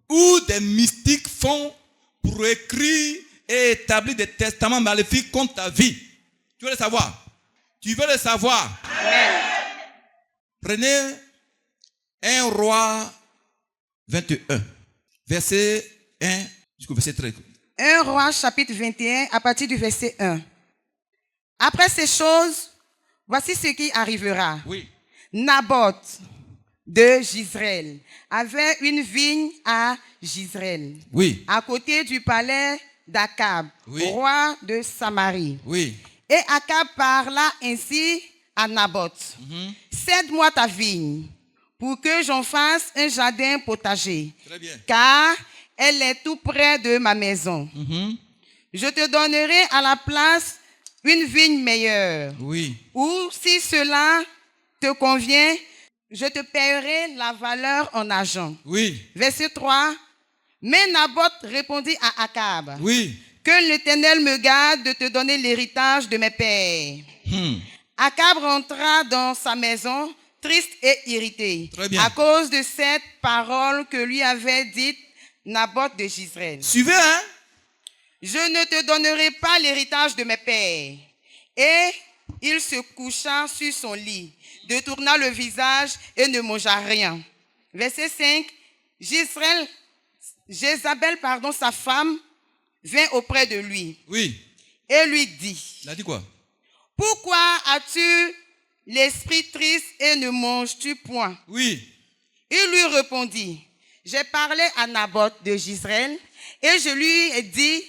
ou des mystiques font pour écrire et établir des testaments maléfiques contre ta vie. Tu veux le savoir? Tu veux le savoir? Amen. Prenez 1 Roi 21, verset 1 jusqu'au verset 13. 1 Roi chapitre 21 à partir du verset 1. Après ces choses, voici ce qui arrivera. Oui. Naboth de Jizreel avait une vigne à Jizreel, Oui. à côté du palais d'Akab, Oui. roi de Samarie. Oui. Et Akab parla ainsi à Naboth. Cède-moi ta vigne pour que j'en fasse un jardin potager, Très bien. car elle est tout près de ma maison. Je te donnerai à la place une vigne meilleure. Oui. Ou si cela te convient, je te paierai la valeur en argent. Oui. Verset 3. Mais Naboth répondit à Akab. Oui. Que l'Éternel me garde de te donner l'héritage de mes pères. Akab rentra dans sa maison, triste et irrité, Très bien. à cause de cette parole que lui avait dite Naboth de Jizreel. Suivez, hein? Je ne te donnerai pas l'héritage de mes pères. Et il se coucha sur son lit, détourna le visage et ne mangea rien. Verset 5. Jézabel, sa femme, vint auprès de lui Oui. et lui dit, Il a dit quoi? pourquoi as-tu l'esprit triste et ne manges-tu point? Oui. Il lui répondit, j'ai parlé à Naboth de Jizreel et je lui ai dit,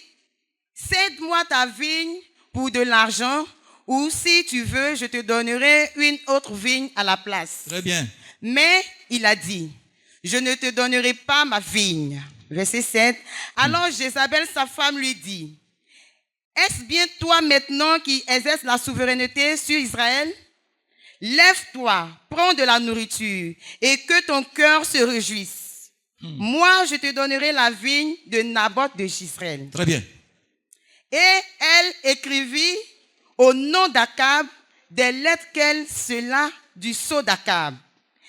cède-moi ta vigne pour de l'argent, ou si tu veux, je te donnerai une autre vigne à la place. Très bien. Mais il a dit, je ne te donnerai pas ma vigne. Verset 7. Alors Jézabel, sa femme, lui dit, est-ce bien toi maintenant qui exerces la souveraineté sur Israël? Lève-toi, prends de la nourriture et que ton cœur se réjouisse. Moi, je te donnerai la vigne de Naboth de Jizreel. Très bien. Et elle écrivit au nom d'Akab des lettres qu'elle scella du sceau d'Akab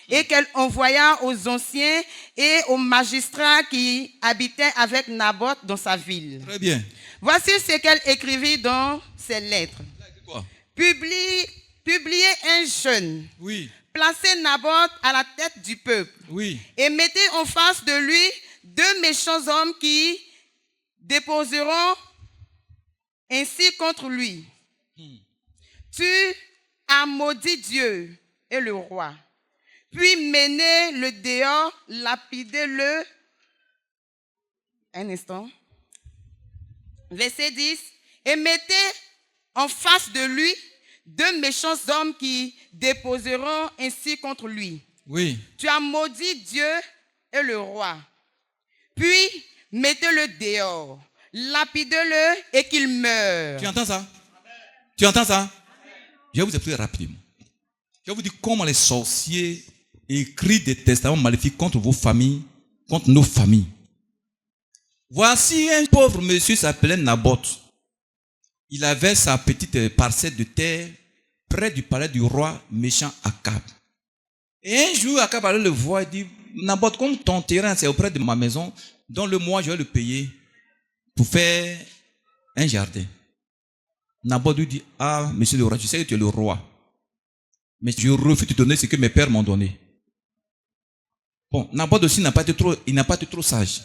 et qu'elle envoya aux anciens et aux magistrats qui habitaient avec Naboth dans sa ville. Très bien. Voici ce qu'elle écrivit dans ces lettres. Quoi? Publiez un jeûne, Oui. placez Naboth à la tête du peuple Oui. et mettez en face de lui deux méchants hommes qui déposeront ainsi contre lui. Tu as maudit Dieu et le roi, puis menez-le dehors, lapidez-le. Un instant. Verset 10. Et mettez en face de lui deux méchants hommes qui déposeront ainsi contre lui. Oui. Tu as maudit Dieu et le roi, puis mettez-le dehors, lapidez-le et qu'il meure. Tu entends ça? Tu entends ça? Je vais vous expliquer rapidement. Je vais vous dire comment les sorciers écrivent des testaments maléfiques contre vos familles, contre nos familles. Voici un pauvre monsieur s'appelait Naboth. Il avait sa petite parcelle de terre près du palais du roi méchant Akab. Et un jour, Akab allait le voir et dit, Naboth, comme ton terrain c'est auprès de ma maison, donne-le-moi, je vais le payer pour faire un jardin. Naboth lui dit, ah, monsieur le roi, je sais que tu es le roi, mais je refuse de te donner ce que mes pères m'ont donné. Bon, Naboth aussi n'a pas été trop sage.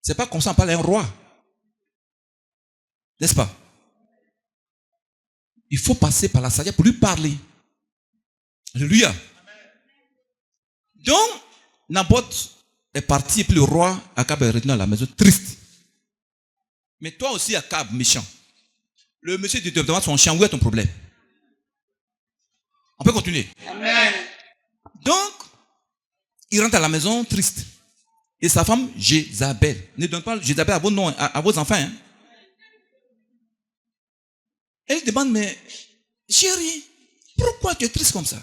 C'est pas comme ça on parle à un roi. N'est-ce pas? Il faut passer par la sagesse pour lui parler. Alléluia. Donc, Naboth est parti et puis le roi Akab est revenu à la maison triste. Mais toi aussi, Akab, méchant. Le monsieur dit, devant son champ, où est ton problème? On peut continuer. Amen. Donc, il rentre à la maison triste. Et sa femme, Jézabel. Ne donne pas Jézabel à vos noms, à vos enfants. Hein. Elle demande, mais chérie, pourquoi tu es triste comme ça?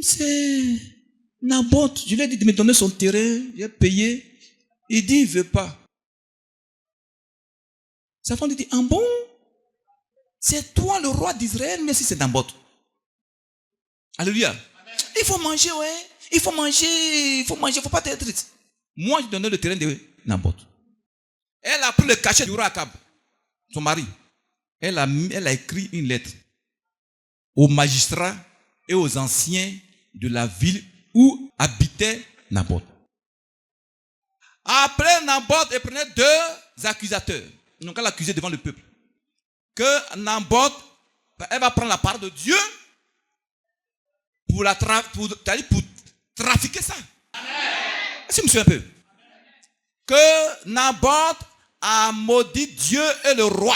C'est Naboth. Je lui ai dit de me donner son terrain, j'ai payé. Il dit, il ne veut pas. Sa femme lui dit, ah bon? C'est toi le roi d'Israël, mais si c'est Naboth. Alléluia. Amen. Il faut manger, ouais. Il faut manger, il ne faut pas être triste. Moi, je donnais le terrain de Naboth. Elle a pris le cachet du roi Akab, son mari. Elle a écrit une lettre aux magistrats et aux anciens de la ville où habitait Naboth. Après, Naboth et prenait 2 accusateurs. Ils n'ont qu'à l'accuser devant le peuple. Que Naboth, elle va prendre la part de Dieu pour trafiquer ça. Est-ce que vous me suivez un peu? Que Naboth a maudit Dieu et le roi.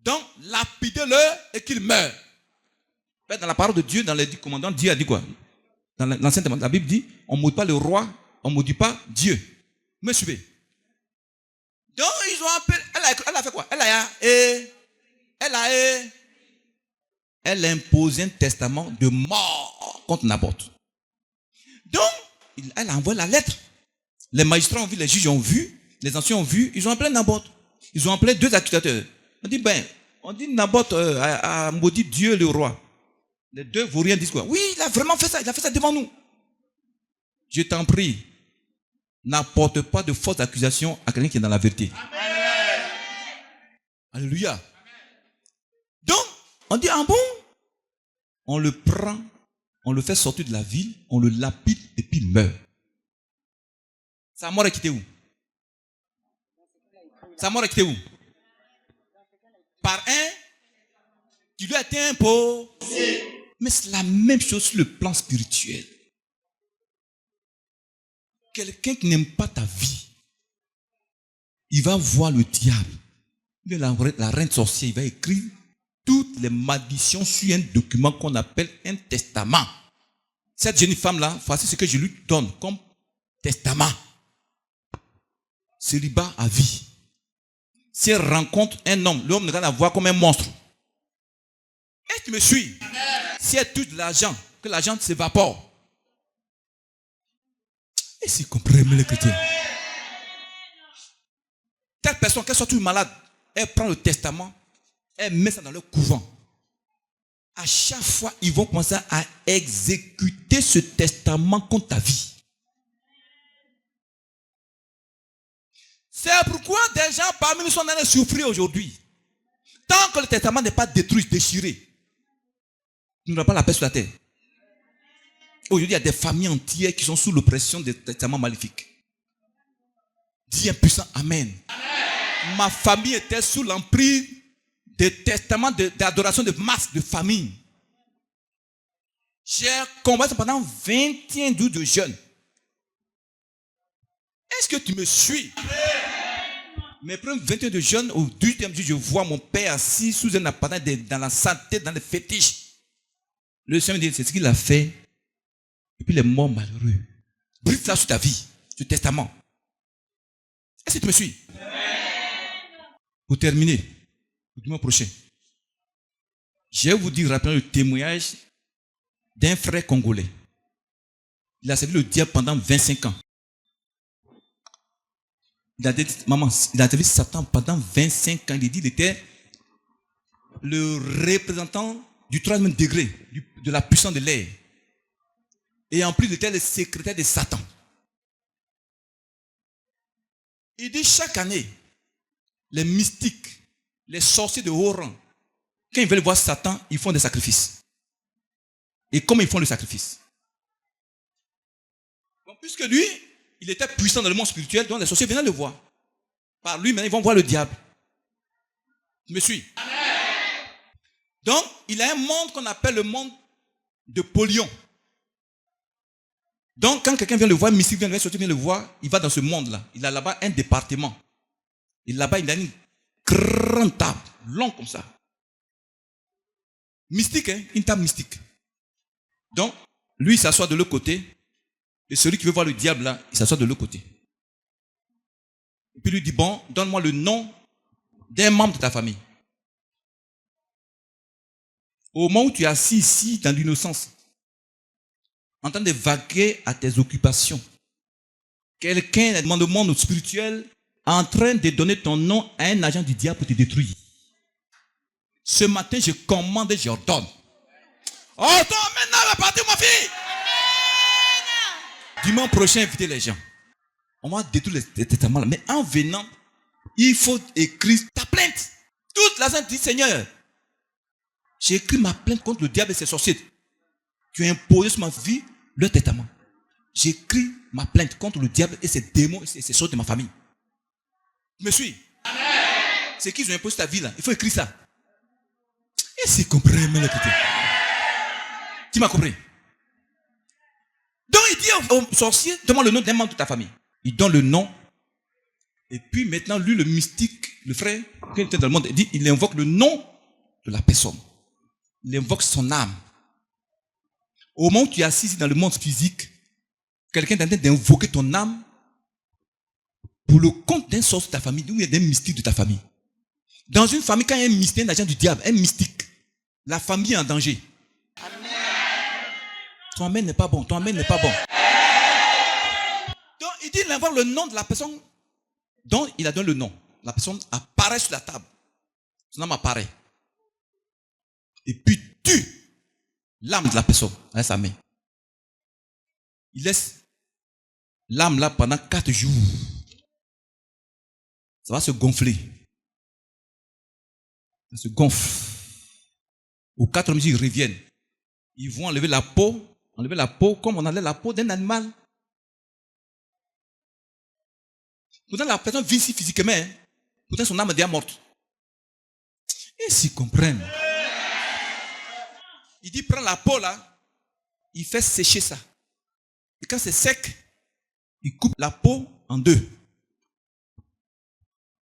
Donc, lapidez-le et qu'il meure. Dans la parole de Dieu, dans les 10 commandements, Dieu a dit quoi? Dans l'Ancien Testament, la Bible dit, on ne maudit pas le roi, on ne maudit pas Dieu. Vous me suivez? Donc, ils ont appelé, elle a fait quoi? Elle a imposé un testament de mort contre Naboth. Donc, elle a envoyé la lettre. Les magistrats ont vu, les juges ont vu, les anciens ont vu, ils ont appelé Naboth. Ils ont appelé 2 accusateurs. On dit Naboth a maudit Dieu le roi. Les 2 vauriens disent quoi? Oui, il a vraiment fait ça, il a fait ça devant nous. Je t'en prie, n'apporte pas de fausses accusations à quelqu'un qui est dans la vérité. Amen. Alléluia. Donc, on dit, ah bon? On le prend, on le fait sortir de la ville, on le lapide et puis il meurt. Sa mort est quittée où? Sa mort est quittée où? Par un qui lui a été imposé. Mais c'est la même chose sur le plan spirituel. Quelqu'un qui n'aime pas ta vie, il va voir le diable. La reine sorcière, il va écrire toutes les malédictions sur un document qu'on appelle un testament. Cette jeune femme-là, voici ce que je lui donne comme testament. Célibat à vie. Si elle rencontre un homme, l'homme ne va la voir comme un monstre. Est-ce que tu me suis? Si elle touche de l'argent, que l'argent s'évapore. Est-ce que vous comprenez les chrétiens? Telle personne, qu'elle soit toute malade, elle prend le testament, elle met ça dans le couvent. À chaque fois, ils vont commencer à exécuter ce testament contre ta vie. C'est pourquoi des gens parmi nous sont en train de souffrir aujourd'hui. Tant que le testament n'est pas détruit, déchiré, nous n'aurons pas la paix sur la terre. Aujourd'hui, il y a des familles entières qui sont sous l'oppression des testaments maléfiques. Dis un puissant Amen. Amen. Ma famille était sous l'emprise des testaments d'adoration de masse, de famille. J'ai combattu pendant 21 jours de jeûne. Est-ce que tu me suis? Mais après 21 de jeûne, au 18e jour, je vois mon père assis sous un appareil dans la santé, dans les fétiches. Le Seigneur me dit, c'est ce qu'il a fait. Et puis les morts malheureux. Brise ça sur ta vie, sur le testament. Est-ce que tu me suis? Pour terminer, le dimanche prochain, je vais vous dire rapidement le témoignage d'un frère congolais. Il a servi le diable pendant 25 ans. Il a servi Satan pendant 25 ans. Il dit qu'il était le représentant du 3e degré, de la puissance de l'air. Et en plus, il était le secrétaire de Satan. Il dit chaque année, les mystiques, les sorciers de haut rang, quand ils veulent voir Satan, ils font des sacrifices. Et comment ils font le sacrifice? Bon, puisque lui, il était puissant dans le monde spirituel, donc les sorciers venaient le voir. Par lui, maintenant, ils vont voir le diable. Tu me suis? Donc, il a un monde qu'on appelle le monde de Polion. Donc, quand quelqu'un vient le voir, un mystique vient le voir, il va dans ce monde-là. Il a là-bas un département. Et là-bas, il a une grande table, longue comme ça. Mystique, hein? Une table mystique. Donc, lui, il s'assoit de l'autre côté. Et celui qui veut voir le diable, là, il s'assoit de l'autre côté. Et puis, il lui dit, bon, donne-moi le nom d'un membre de ta famille. Au moment où tu es assis ici, dans l'innocence, en train de vaquer à tes occupations, quelqu'un dans le monde spirituel en train de donner ton nom à un agent du diable pour te détruire. Ce matin, je commande et j'ordonne. Oh, toi, maintenant, va partir, ma fille. Dimanche prochain, invitez les gens. On va détruire les testaments. Mais en venant, il faut écrire ta plainte. Toute la sainte dit, Seigneur, j'ai écrit ma plainte contre le diable et ses sorciers. Tu as imposé sur ma vie le testament. J'écris ma plainte contre le diable et ses démons et ses choses de ma famille. Tu me suis? C'est qu'ils ont imposé ta vie là. Il faut écrire ça. Et c'est compris, mais écoutez. Tu m'as compris? Donc il dit au sorcier, demande le nom d'un membre de ta famille. Il donne le nom. Et puis maintenant, lui, le mystique, le frère, qui était dans le monde, il invoque le nom de la personne. Il invoque son âme. Au moment où tu es assis dans le monde physique, quelqu'un est en train d'invoquer ton âme pour le compte d'un sorcier de ta famille, ou d'un mystique de ta famille. Dans une famille, quand il y a un mystique, un agent du diable, un mystique, la famille est en danger. Amen. Ton amen n'est pas bon. Ton amen n'est pas bon. Donc, il dit, il invoque le nom de la personne dont il a donné le nom. La personne apparaît sur la table. Son âme apparaît. Et puis tue l'âme de la personne avec sa main. Il laisse l'âme là pendant 4 jours. Ça va se gonfler. Ça se gonfle. Au 4e jour, ils reviennent. Ils vont enlever la peau comme on enlève la peau d'un animal. Pourtant, la personne vit ici physiquement. Hein. Pourtant, son âme est déjà morte. Et s'ils comprennent. Il dit, prends la peau là. Il fait sécher ça. Et quand c'est sec, il coupe la peau en 2.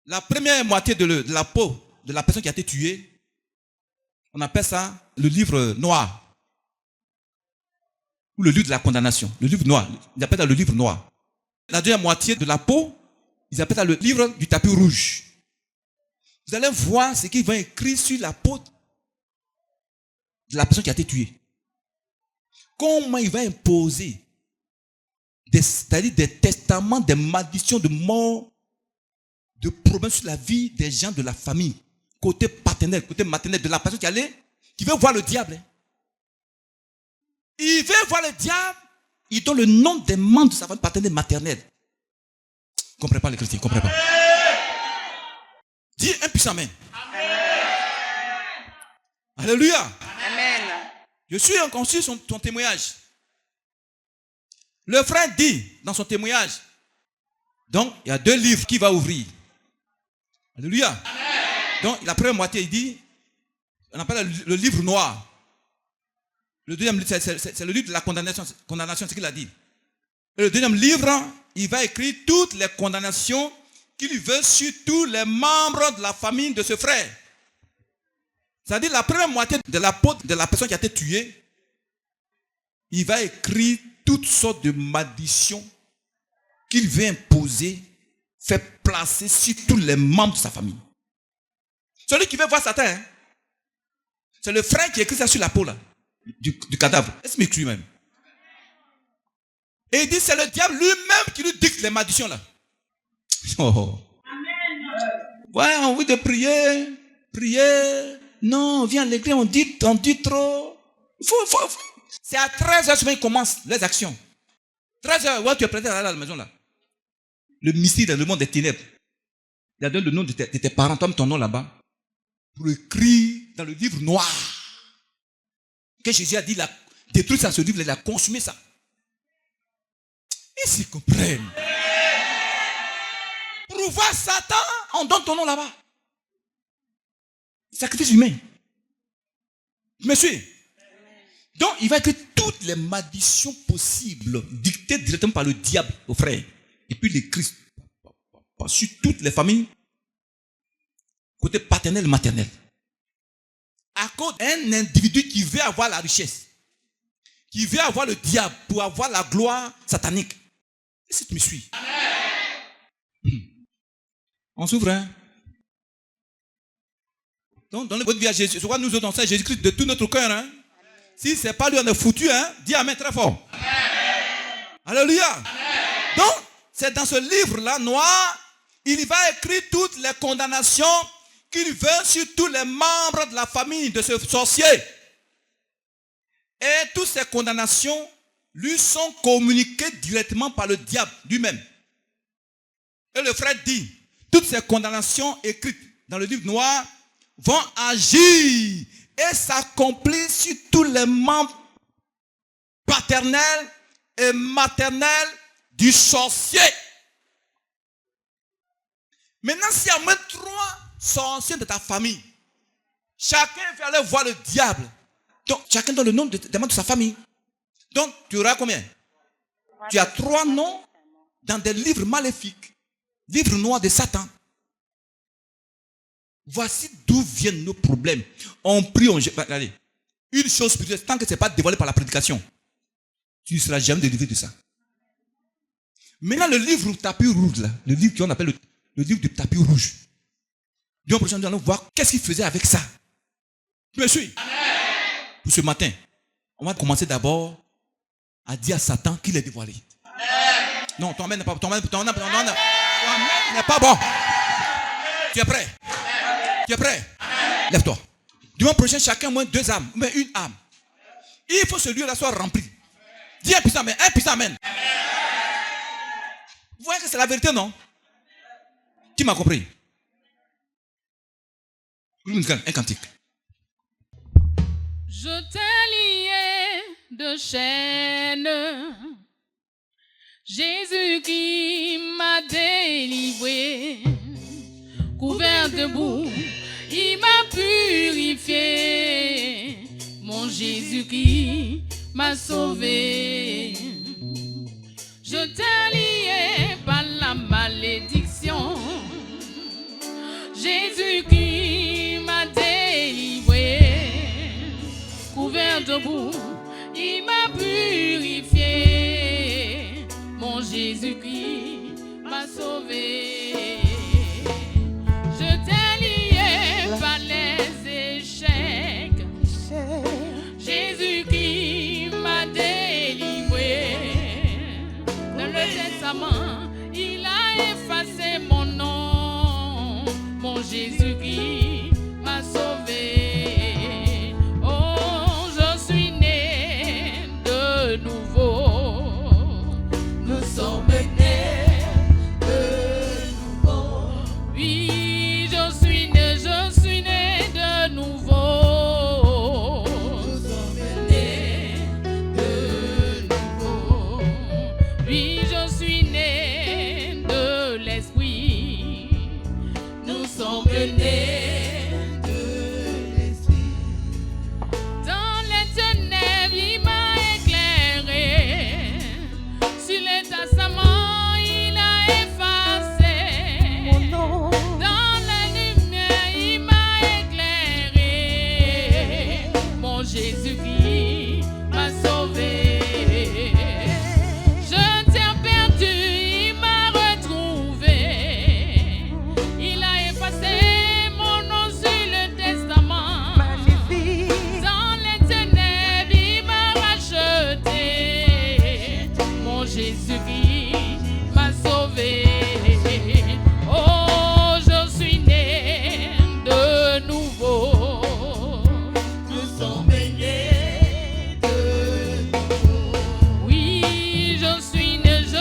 La première moitié de la peau de la personne qui a été tuée, on appelle ça le livre noir. Ou le livre de la condamnation. Le livre noir. Ils appellent ça le livre noir. La deuxième moitié de la peau, ils appellent ça le livre du tapis rouge. Vous allez voir ce qu'ils vont écrire sur la peau de la personne qui a été tuée. Comment il va imposer c'est-à-dire des testaments, des malédictions de mort, de problèmes sur la vie des gens de la famille. Côté paternel, côté maternel, de la personne qui veut voir le diable. Hein. Il veut voir le diable, il donne le nom des membres de sa famille paternelle et maternelle. Comprenez pas les chrétiens, comprenez pas. Dis un puissant amen. Alléluia. Amen. Je suis encore sur ton témoignage. Le frère dit dans son témoignage, donc il y a 2 livres qu'il va ouvrir. Alléluia. Amen. Donc la première moitié, il dit, on appelle le livre noir. Le deuxième livre, c'est le livre de la condamnation, c'est ce qu'il a dit. Et le deuxième livre, il va écrire toutes les condamnations qu'il veut sur tous les membres de la famille de ce frère. C'est-à-dire la première moitié de la peau de la personne qui a été tuée, il va écrire toutes sortes de malédictions qu'il veut imposer, faire placer sur tous les membres de sa famille. Celui qui veut voir Satan, hein, c'est le frère qui écrit ça sur la peau là, du cadavre. Est-ce qu'il m'écrit même? Et il dit c'est le diable lui-même qui lui dicte les malédictions là. Oh. Amen. Ouais, on a envie de prier. Non, viens à l'église, on dit trop. Faut. C'est à 13h souvent ils commencent les actions. 13h, ouais, tu es prêté à la maison là. Le mystère dans le monde des ténèbres. Il a donné le nom de tes parents, toi ton nom là-bas. Pour écrire dans le livre noir. Que Jésus a dit, il a détruit ça, ce livre, il a consumé ça. Et s'ils comprennent. Pour voir Satan, on donne ton nom là-bas. Sacrifice humain. Tu me suis? Donc, il va écrire toutes les malédictions possibles, dictées directement par le diable aux frères. Et puis, les Christ, sur toutes les familles, côté paternel et maternel. À cause d'un individu qui veut avoir la richesse, qui veut avoir le diable pour avoir la gloire satanique. Est-ce que tu me suis? On s'ouvre, hein? Donc, dans votre vie à Jésus, soit nous autres, on sait Jésus-Christ de tout notre cœur, hein? Si c'est pas lui, on est foutu, hein? Dis amen très fort. Amen. Alléluia. Amen. Donc, c'est dans ce livre-là, noir, il va écrire toutes les condamnations qu'il veut sur tous les membres de la famille de ce sorcier. Et toutes ces condamnations lui sont communiquées directement par le diable lui-même. Et le frère dit, toutes ces condamnations écrites dans le livre noir vont agir et s'accomplir sur tous les membres paternels et maternels du sorcier. Maintenant, s'il y a même 3 sorciers de ta famille, chacun veut aller voir le diable. Donc, chacun donne le nom des membres de sa famille. Donc, tu auras combien? Tu as 3 noms dans des livres maléfiques, livres noirs de Satan. Voici d'où viennent nos problèmes. On prie, on jette. Allez, une chose spirituelle, tant que ce n'est pas dévoilé par la prédication, tu ne seras jamais délivré de ça. Maintenant, le livre tapis rouge, là, le livre qu'on appelle le livre du tapis rouge. Dieu prochain, nous allons voir qu'est-ce qu'il faisait avec ça. Tu me suis? Pour ce matin, on va commencer d'abord à dire à Satan qu'il est dévoilé. Non, toi-même n'est pas bon. Tu es prêt? Tu es prêt? Lève-toi. Dimanche prochain, chacun moins 2 âmes, mais une âme. Il faut que ce lieu-là soit rempli. Dis un puissant amen. Un puissant amen. Vous voyez que c'est la vérité, non? Qui m'a compris? Un cantique. Je t'ai lié de chaînes, Jésus qui m'a délivré, couvert de boue, il m'a purifié, mon Jésus qui m'a sauvé. Je t'ai lié par la malédiction, Jésus qui m'a délivré, couvert de boue, il m'a purifié, mon Jésus qui m'a sauvé. Je t'ai lié par les échecs, Jésus qui m'a délivré. Dans le testament, il a effacé mon nom, mon Jésus qui m'a sauvé. Oh, je suis né de nouveau. Nous sommes nés de nouveau. Oui, je suis né de nouveau. Nous sommes nés de nouveau. Oui, je suis né de l'Esprit. Nous sommes nés de l'Esprit. Dans les ténèbres, il m'a éclairé. Sur les tassements, il a effacé. Dans la lumière, il m'a éclairé. Mon Jésus qui m'a sauvé. Je t'ai perdu, il m'a retrouvé. Il a effacé mon nom sur le testament. Dans les ténèbres, il m'a racheté. Mon Jésus qui m'a sauvé. Oh, je suis né de nouveau. Nous sommes nés de nouveau. Oui, je suis né de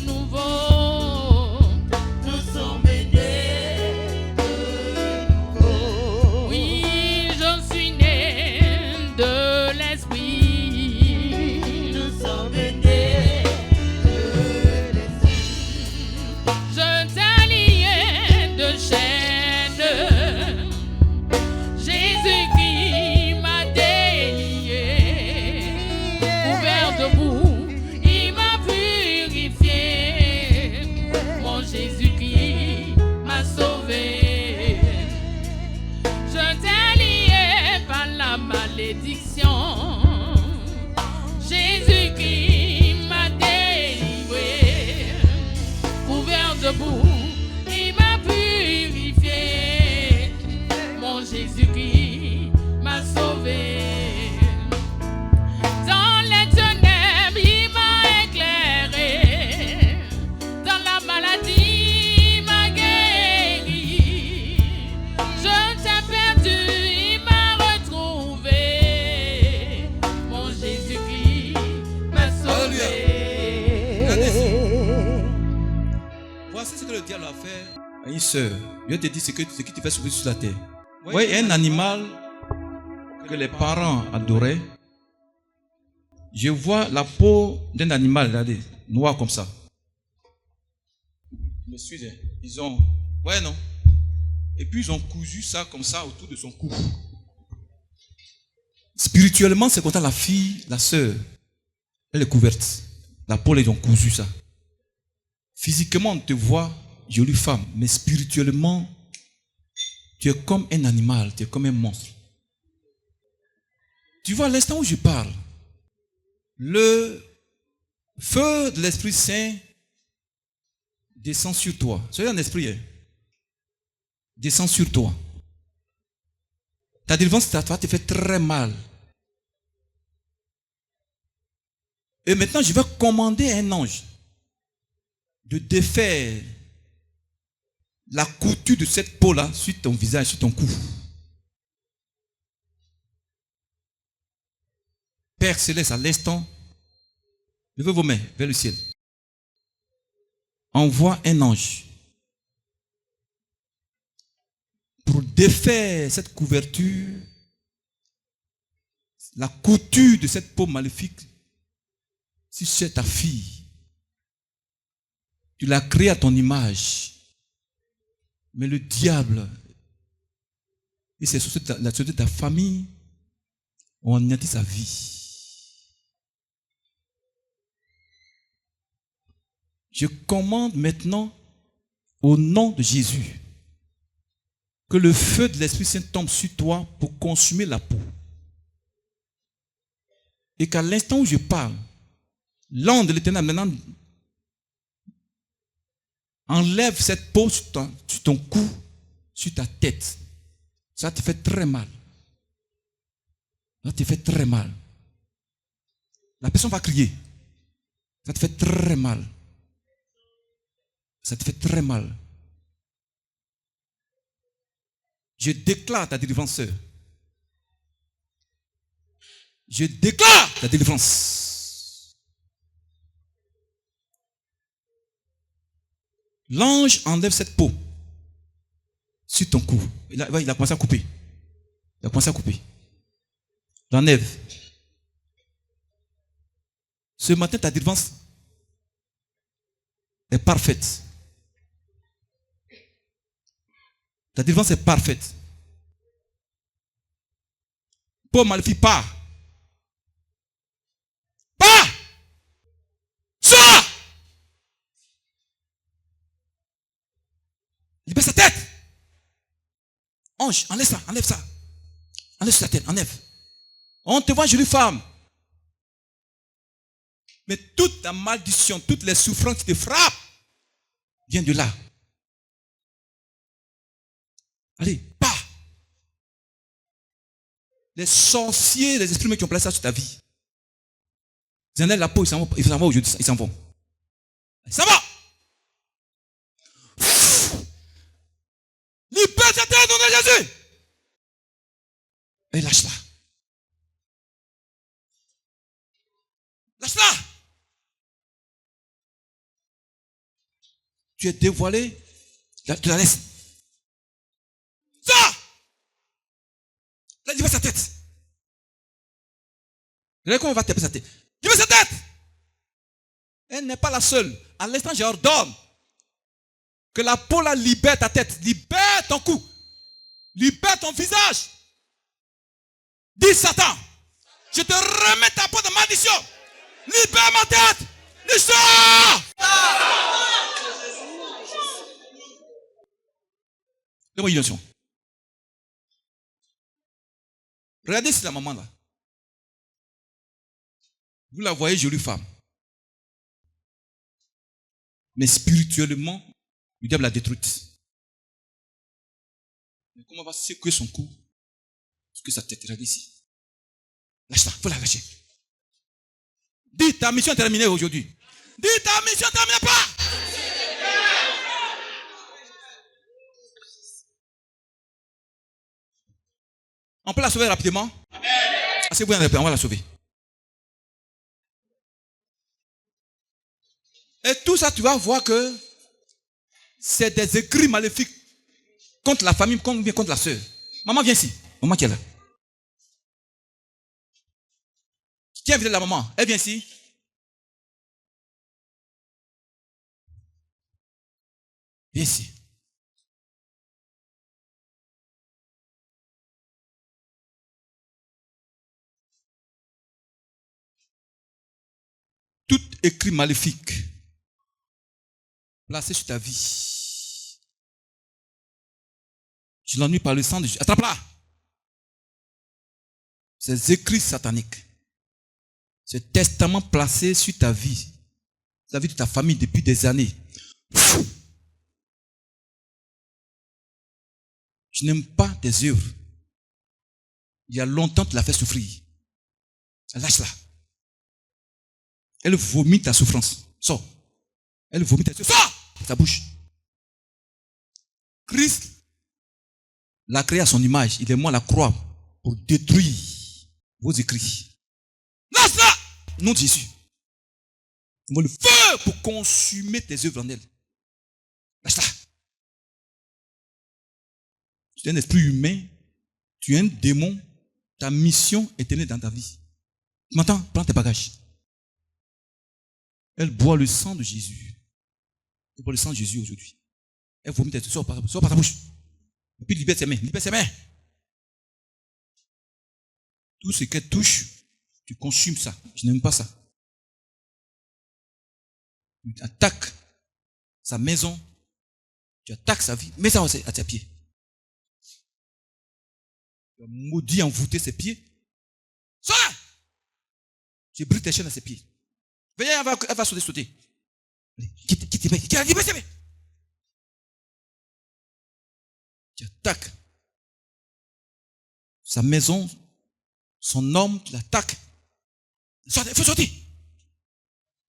nouveau. Nous sommes nés de nouveau. Oui, je suis né de l'Esprit. Nous sommes nés de l'Esprit. Je t'ai lié de chaînes, Jésus qui m'a délié, couvert de boue, il m'a purifié, mon Jésus qui m'a sauvé. Je t'ai lié par la malédiction, Jésus qui m'a délivré, couvert de boue, il m'a purifié, mon Jésus qui m'a sauvé. Dans les ténèbres, il m'a éclairé. Dans la maladie, il m'a guéri. Je t'ai perdu, il m'a retrouvé. Mon Jésus qui m'a sauvé. Voici ce que le diable a fait à une sœur. Dieu te dit ce qui te fait souffrir sur la terre. Vous voyez, un animal que les parents adoraient. Je vois la peau d'un animal, regardez. noir comme ça. Je me suis dit, ils ont... Ouais, non. Et puis ils ont cousu ça comme ça autour de son cou. Spirituellement, c'est comme ça la fille, la sœur, elle est couverte. La peau, ils ont cousu ça. Physiquement, on te voit jolie femme, mais spirituellement, tu es comme un animal, tu es comme un monstre. Tu vois, à l'instant où je parle, le feu de l'Esprit Saint descend sur toi. Soyez en esprit, hein. Descend sur toi. Ta délivrance, ça te fait très mal. Et maintenant, je vais commander à un ange de défaire la couture de cette peau-là sur ton visage, sur ton cou. Père Céleste, à l'instant, levez vos mains vers le ciel. Envoie un ange pour défaire cette couverture, la couture de cette peau maléfique. Si c'est ta fille, tu l'as créée à ton image, mais le diable et c'est sur la société de ta famille ont anéanti sa vie. Je commande maintenant au nom de Jésus que le feu de l'Esprit Saint tombe sur toi pour consumer la peau. Et qu'à l'instant où je parle, l'ange de l'Éternel maintenant enlève cette peau sur ton cou, sur ta tête. Ça te fait très mal. Ça te fait très mal. La personne va crier. Ça te fait très mal. Ça te fait très mal. Je déclare ta délivrance, sœur. Je déclare ta délivrance. L'ange enlève cette peau sur ton cou. Il a commencé à couper. Il a commencé à couper. L'enlève. Ce matin, ta délivrance est parfaite. Ta délivrance est parfaite. Peau maléfique, pars. Pars. Sors. Libère sa tête. Ange, enlève ça, enlève ça. Enlève sa tête, enlève. On te voit jolie femme. Mais toute ta malédiction, toutes les souffrances qui te frappent, viennent de là. Allez, pars. Les sorciers, les esprits qui ont placé ça sur ta vie. Ils enlèvent la peau, ils s'en vont aujourd'hui, ils s'en vont. Ça va. Libère cette tête au nom de Jésus. Et lâche-la. Lâche-la. Tu es dévoilé, tu la laisses. Ça. Là, libère sa tête. Regardez comment on va taper sa tête. Libère sa tête. Elle n'est pas la seule. À l'instant, j'ordonne que la peau la libère ta tête, libère ton cou, libère ton visage. Dis Satan, je te remets ta peau de malédiction. Libère ma tête. L'histoire. Donne-moi une notion. Regardez si la maman là. Vous la voyez jolie femme. Mais spirituellement, le diable l'a détruite. Mais comment on va secouer son cou? Parce que sa tête, regardez ici. Lâche-la, il faut la lâcher. Dis, ta mission est terminée aujourd'hui. Dis, ta mission ne termine pas. On peut la sauver rapidement? Assez-vous, on va la sauver. Et tout ça, tu vas voir que c'est des écrits maléfiques contre la famille, contre la sœur. Maman, viens ici. Maman qui est là. Qui a invité la maman? Elle vient ici. Viens ici. Tout écrit maléfique placé sur ta vie, je l'ennuie par le sang de Jésus. Attrape-la. Ces écrits sataniques, ce testament placé sur ta vie de ta famille depuis des années. Je n'aime pas tes œuvres. Il y a longtemps, tu l'as fait souffrir. Lâche-la. Elle vomit ta souffrance. Sors. Elle vomit ta souffrance. Sors ta bouche. Christ l'a créé à son image. Il est mort à la croix pour détruire vos écrits. Lâche-la! Nom de Jésus. Il faut le feu pour consumer tes œuvres en elle. Lâche-la. Tu es un esprit humain. Tu es un démon. Ta mission est éternelle dans ta vie. Tu m'entends? Prends tes bagages. Elle boit le sang de Jésus. Elle boit le sang de Jésus aujourd'hui. Elle vomit tes sors par ta bouche. Et puis libère ses mains. Libère ses mains. Tout ce qu'elle touche, tu consumes ça. Je n'aime pas ça. Tu attaques sa maison. Tu attaques sa vie. Mets ça à tes pieds. Tu as maudit, envoûté ses pieds. Sors là! J'ai brisé tes chaînes à ses pieds. Viens, elle va sauter. Quitte tes mains. Libère ses mains. Tu attaques sa maison, son homme, tu l'attaques. Il faut sortir.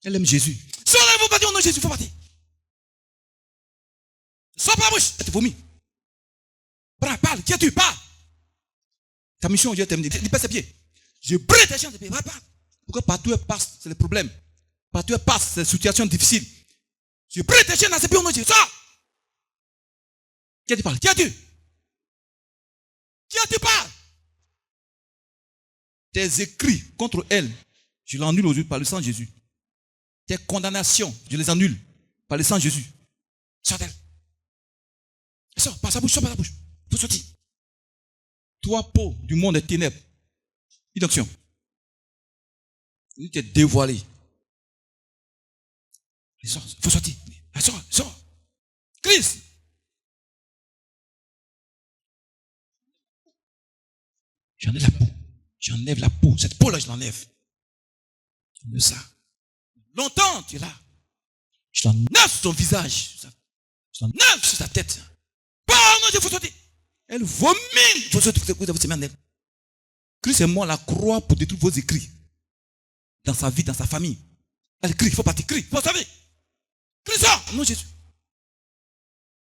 Elle aime Jésus. Sors là, il faut partir au nom de Jésus, il faut partir. Sors par la bouche, elle te vomit. Parle, qui es-tu? Parle. Ta mission aujourd'hui est terminée. Libère ses pieds. Je brise tes chaînes de pieds. Parle. Pourquoi partout elle passe, c'est le problème. Partout elle passe, c'est une situation difficile. Je brise tes chaînes dans ses pieds au nom de Jésus. Sors. Qui es-tu? Parle. Qui es-tu? Qui es-tu? Parle. Tes écrits contre elle, je l'annule aujourd'hui par le sang de Jésus. Tes condamnations, je les annule par le sang de Jésus. Sors d'elle. Sors par sa bouche, sors par sa bouche. Il faut sortir. Toi, peau du monde des ténèbres. Inaction. Tu es dévoilé. Sors, il faut sortir. Sors. Christ. J'enlève la peau. J'enlève la peau. Cette peau-là, je l'enlève. J'enlève ça. Longtemps, tu es là. Je l'enlève sur ton visage. Je l'enlève sur ta tête. Pas non, il faut sortir. Elle vomit. Il faut sortir. Vous avez en elle. Christ est mort à la croix pour détruire vos écrits. Dans sa vie, dans sa famille. Elle crie, il faut partir. Crie, il faut sortir. Crie ça. Non, Jésus.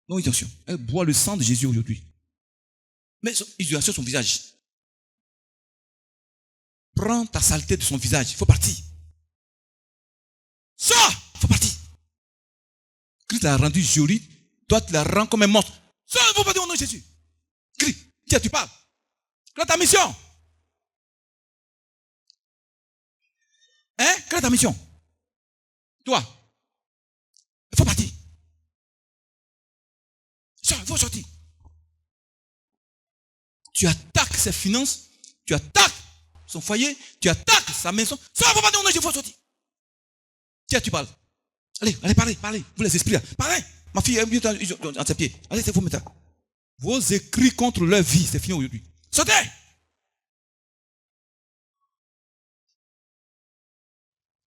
Non, attention. Elle boit le sang de Jésus aujourd'hui. Mais il lui assure son visage. Prends ta saleté de son visage. Il faut partir. Sors! Il faut partir. Christ l'a rendu joli. Toi, tu la rends comme un monstre. Sors, il faut partir au nom de Jésus. Crie. Tiens, tu parles. Quelle est ta mission? Hein? Quelle est ta mission? Toi. Il faut partir. Sors, il faut sortir. Tu attaques ses finances. Tu attaques son foyer, tu attaques sa maison. Ça va pas dire non, il faut sortir. Tiens, tu parles. Allez, parlez. Vous les esprits là. Parlez. Ma fille, elle est en ses pieds. Allez, c'est vous maintenant. Vos écrits contre leur vie, c'est fini aujourd'hui. Sortez.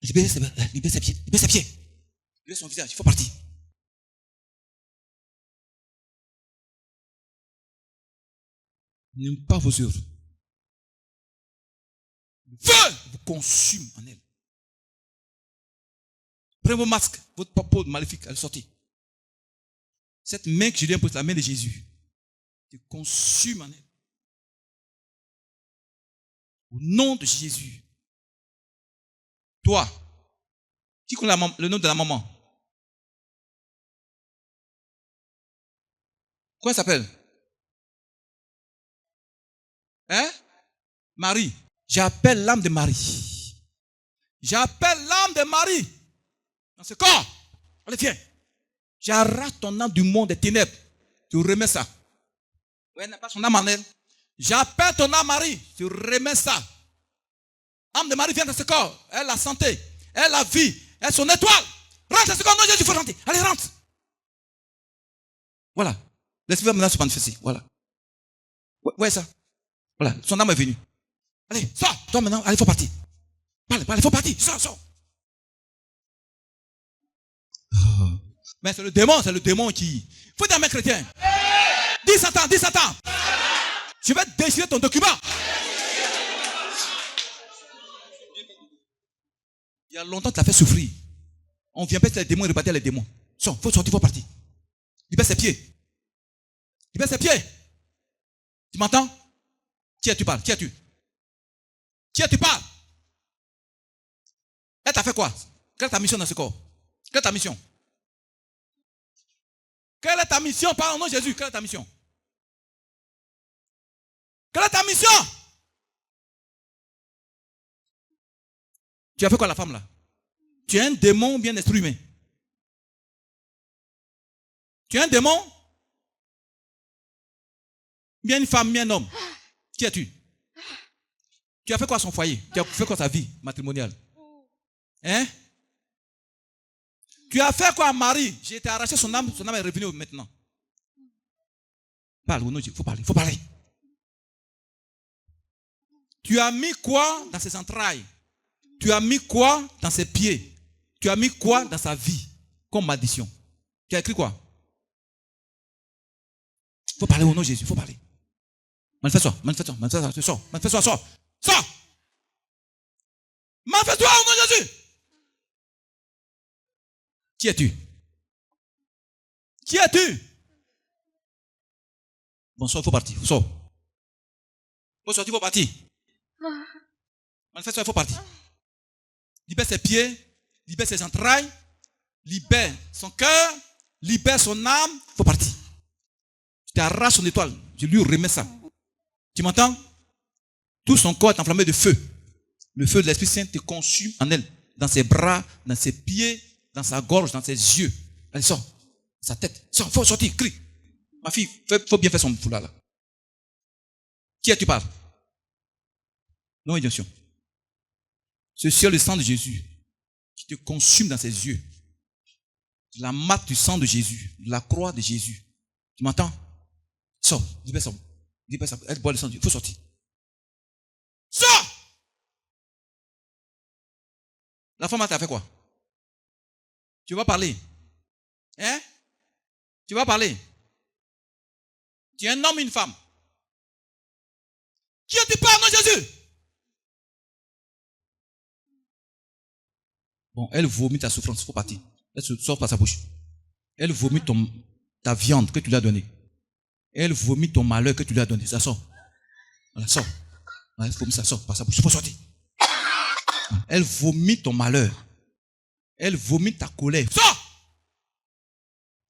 Libérez ses pieds. Libérez son visage. Il faut partir. N'aime pas vos œuvres. Le feu vous consume en elle. Prenez vos masques, votre peau maléfique, elle est sortie. Cette main que je lui impose, la main de Jésus, te consume en elle. Au nom de Jésus. Toi, qui connaît le nom de la maman? Comment elle s'appelle? Hein? Marie. J'appelle l'âme de Marie. J'appelle l'âme de Marie dans ce corps. Allez, viens. J'arrache ton âme du monde des ténèbres. Tu remets ça. Ouais, n'a pas son âme en elle. J'appelle ton âme Marie. Tu remets ça. Âme de Marie vient dans ce corps. Elle a la santé. Elle a la vie. Elle est son étoile. Rentre dans ce corps. Non, Jésus, il faut rentrer. Allez, rentre. Voilà. L'esprit va maintenant se manifester. Voilà. Ouais, ça. Voilà. Son âme est venue. Allez, sors. Toi maintenant, allez, il faut partir. Parle, il faut partir. Sors. Mais c'est le démon qui... Il faut dire à mes chrétiens. Dis Satan. Je vais déchirer ton document. Il y a longtemps que tu as fait souffrir. On vient pèse les démons et repartir les démons. Sors, il faut sortir, il faut partir. Libère ses pieds. Tu m'entends? Qui es-tu parles? Qui es-tu parles? Elle t'a fait quoi? Quelle est ta mission dans ce corps? Quelle est ta mission? Parle au nom de Jésus. Quelle est ta mission? Tu as fait quoi la femme là? Tu es un démon bien exprimé. Tu es un démon? Bien une femme, bien un homme. Qui es-tu? Tu as fait quoi à son foyer? Tu as fait quoi à sa vie matrimoniale? Hein? Tu as fait quoi à Marie? J'ai été arraché son âme est revenue maintenant. Parle, il faut parler. Tu as mis quoi dans ses entrailles? Tu as mis quoi dans ses pieds? Tu as mis quoi dans sa vie comme malédiction? Tu as écrit quoi? Il faut parler au nom de Jésus, il faut parler. Manifeste-toi, sors. Sors! Manifeste-toi au nom de Jésus! Qui es-tu? Bon, sors, il faut partir. Sors. Il faut sortir, il faut partir. Manifeste-toi, il faut partir. Libère ses pieds, libère ses entrailles, libère son cœur, libère son âme, il faut partir. Je t'arrache son étoile, je lui remets ça. Tu m'entends? Tout son corps est enflammé de feu. Le feu de l'Esprit Saint te consume en elle, dans ses bras, dans ses pieds, dans sa gorge, dans ses yeux. Allez, sors. Sa tête. Sors, il faut sortir, crie. Ma fille, il faut bien faire son foulard là. Qui es-tu parles? Non, édition. C'est le sang de Jésus qui te consume dans ses yeux. La marque du sang de Jésus, la croix de Jésus. Tu m'entends? Sors, libère ça. Elle boit le sang de Dieu. Il faut sortir. Sors! La femme t'a fait quoi? Tu vas parler. Hein? Tu vas parler. Tu es un homme ou une femme? Qui est-tu parles, non Jésus? Bon, elle vomit ta souffrance, il faut partir. Elle se sort par sa bouche. Elle vomit ta viande que tu lui as donnée. Elle vomit ton malheur que tu lui as donné. Ça sort. Voilà, sort. Elle vomit ça, sort par sa bouche. Il faut sortir. Elle vomit ton malheur. Elle vomit ta colère. Sors!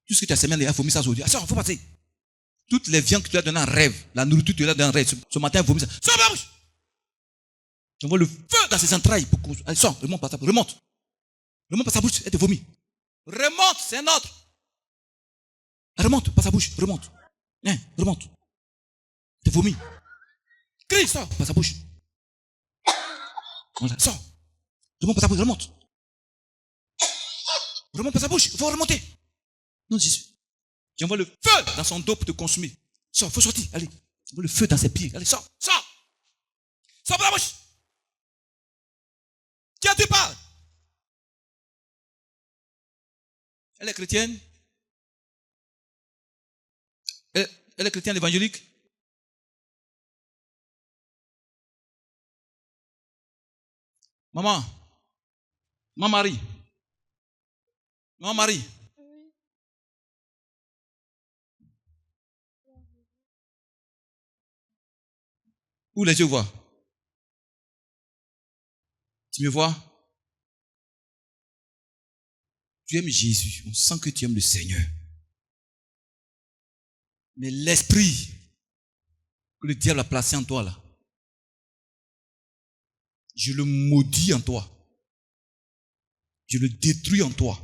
Tout ce que tu as semé, elle vomit ça aujourd'hui. Sors, il faut partir. Toutes les viandes que tu lui as données en rêve, la nourriture que tu lui as donnée en rêve, ce matin, elle vomit ça. Sors par la bouche! Tu envoies le feu dans ses entrailles. Allez, sors, remonte par ta bouche. Remonte par sa bouche, elle te vomit. Remonte, c'est un autre. Remonte par sa bouche, remonte. Remonte. Elle te vomit. Crie, sors par sa bouche. Voilà, sors. Remonte par sa bouche, remonte. Remonte par sa bouche, il faut remonter. Non, Jésus. J'envoie le feu dans son dos pour te consumer. Sors, il faut sortir, allez. J'envoie le feu dans ses pieds. Allez, sors. Sors par la bouche. Qui tu parles? Elle est chrétienne. Elle est chrétienne évangélique. Maman Marie. Où les yeux voient? Tu me vois? Tu aimes Jésus. On sent que tu aimes le Seigneur. Mais l'esprit que le diable a placé en toi là, je le maudis en toi. Je le détruis en toi.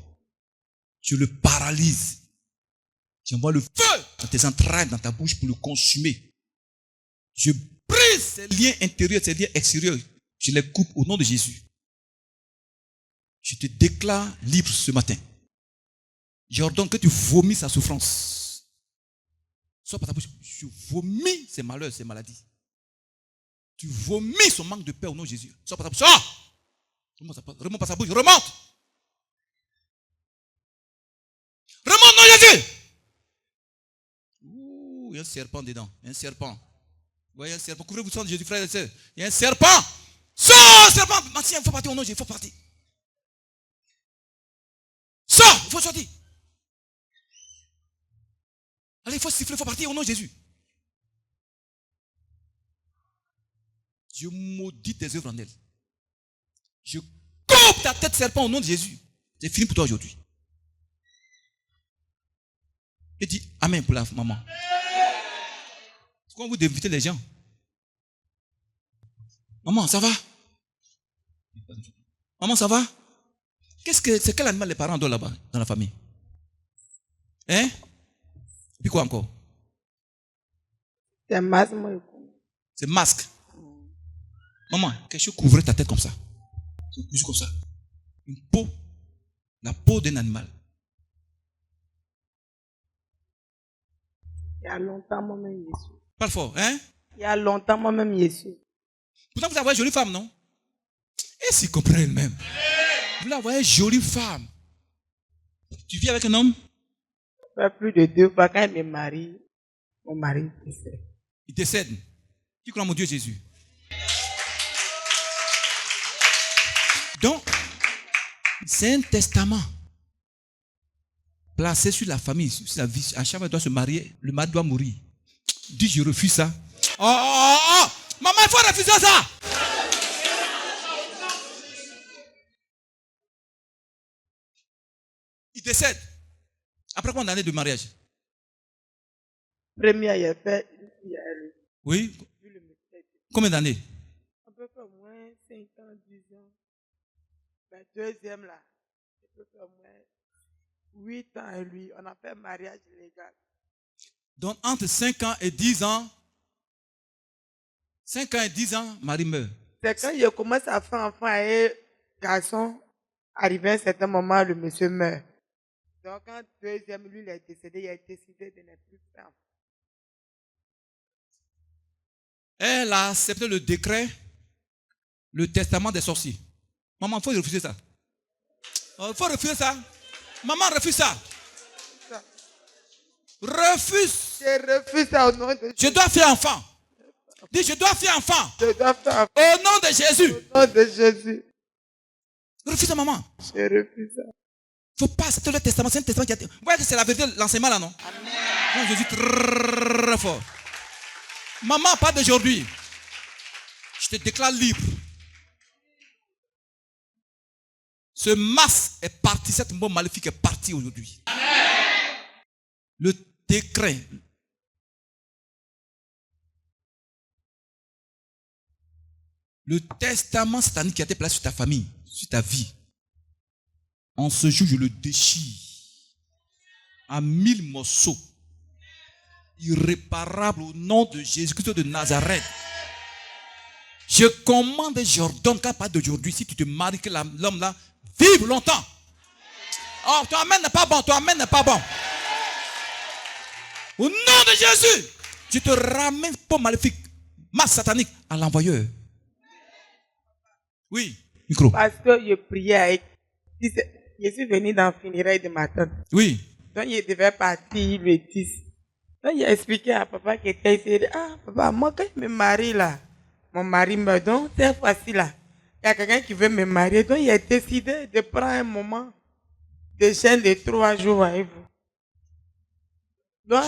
Je le paralyse. J'envoie le feu dans tes entrailles, dans ta bouche pour le consumer. Je brise ces liens intérieurs, ces liens extérieurs. Je les coupe au nom de Jésus. Je te déclare libre ce matin. J'ordonne que tu vomis sa souffrance. Sors par ta bouche. Je vomis ses malheurs, ses maladies. Tu vomis son manque de paix au nom de Jésus. Sors par ta bouche. Sors! Remonte par sa bouche. Remonte! Remonte, non, Jésus! Ouh, il y a un serpent dedans. Il y a un serpent. Vous voyez un serpent. Couvrez-vous sang de Jésus, frère et sœur. Il y a un serpent. Sors, serpent! Mathien, il faut partir au nom de Jésus. Il faut partir. Sors! Il faut sortir. Allez, il faut siffler, il faut partir au nom de Jésus. Je maudis tes œuvres en elle. Je coupe ta tête, serpent, au nom de Jésus. C'est fini pour toi aujourd'hui. Et dis Amen pour la maman. Pourquoi vous dévitez les gens? Maman, ça va? Maman, ça va? C'est quel animal les parents ont là-bas, dans la famille? Hein? Puis quoi encore? C'est masque. C'est masque. Maman, quelque chose couvrait ta tête comme ça. Juste comme ça. Une peau. La peau d'un animal. Il y a longtemps, moi-même, Jésus. Parle fort, hein? Il y a longtemps, moi-même, Jésus. Pourtant, vous avez une jolie femme, non? Et s'il comprend elle-même. Vous la voyez jolie femme. Tu vis avec un homme? Ça fait plus de 2 fois quand il me marie, mon mari décède. Il décède. Tu crois en mon Dieu Jésus? Donc, c'est un testament placé sur la famille, sur la vie. À chaque fois, il doit se marier, le mari doit mourir. Dis, je refuse ça. Oh! Maman, il faut refuser ça! Il décède. Après combien d'années de mariage? Premier, il a fait. Oui. Combien d'années? À peu près au moins 5 ans, 10 ans. La deuxième, là, à peu près au moins 8 ans et lui. On a fait mariage légal. Donc, entre 5 ans et 10 ans, 5 ans et 10 ans, Marie meurt. C'est quand il commence à faire enfant et garçon, arrivé à un certain moment, le monsieur meurt. Donc, quand deuxième, lui, il est décédé, il a décidé de ne plus faire enfant. Elle a accepté le décret, le testament des sorciers. Maman, il faut refuser ça. Il faut refuser ça. Maman, refuse ça. Refuse. Je refuse ça au nom de Jésus. Je dois faire enfant. Dis, je dois faire enfant. Je dois faire enfant. Au nom de Jésus. Au nom de Jésus. Refuse ça, maman. Je refuse ça. Il ne faut pas accepter le testament. C'est un testament qui a été... Vous voyez que c'est la vérité, l'enseignement là, non? Amen. Jésus très fort. Maman, pas d'aujourd'hui. Je te déclare libre. Ce masque est parti, cette mort maléfique est partie aujourd'hui. Le décret. Le testament satanique qui a été placé sur ta famille, sur ta vie. En ce jour, je le déchire en 1000 morceaux. Irréparable au nom de Jésus-Christ de Nazareth. Je commande et j'ordonne qu'à partir d'aujourd'hui, si tu te maries, que l'homme là vive longtemps. Oh, ton amen n'est pas bon, ton amen n'est pas bon. Au nom de Jésus, je te ramène pour maléfique, masse satanique à l'envoyeur. Oui, micro. Parce que je priais avec. Je suis venu dans le funérail de ma tante. Oui. Donc, il devait partir le 10. Donc, il a expliqué à papa qui était ici. Il dit, ah, papa, moi, quand je me marie là, mon mari meurt. Donc, cette fois-ci là, il y a quelqu'un qui veut me marier. Donc, il a décidé de prendre un moment de jeûne de 3 jours, voyez-vous. Donc,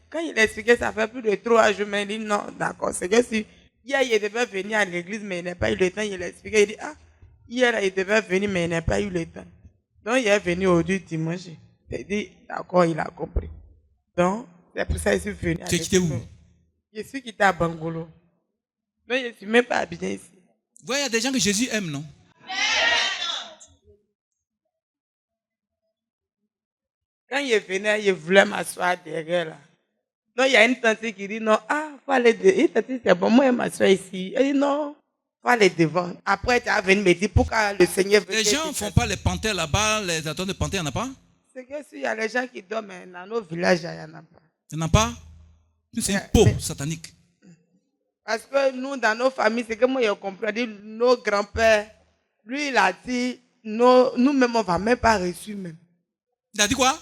quand il a expliqué, ça fait plus de 3 jours, mais il dit non, d'accord. C'est que si, hier, il devait venir à l'église, mais il n'a pas eu le temps. Il a expliqué, il dit, ah, hier, il devait venir, mais il n'a pas eu le temps. Donc, il est venu aujourd'hui dimanche. Il dit, d'accord, il a compris. Donc, c'est pour ça que je suis venu. Tu es quitté où? Je suis quitté à Bangolo. Donc, je ne suis même pas habité ici. Vous voyez, il y a des gens que Jésus aime, non? Quand il venait, il voulait m'asseoir derrière là. Donc il y a une tante qui dit non, faut aller devant. Une tante dit c'est bon, moi je m'assois ici. Elle dit non, faut aller devant. Après tu as venu me dire pourquoi le Seigneur veut. Les gens ne font pas les panthères là-bas, les attentes de panthères, il n'y en a pas? C'est que s'il y a les gens qui dorment dans nos villages, il n'y en a pas. Il n'y en a pas? C'est une peau satanique. Parce que nous, dans nos familles, c'est que moi, j'ai compris, nos grands-pères, lui, il a dit, nous-mêmes, on ne va même pas reçu même. Il a dit quoi?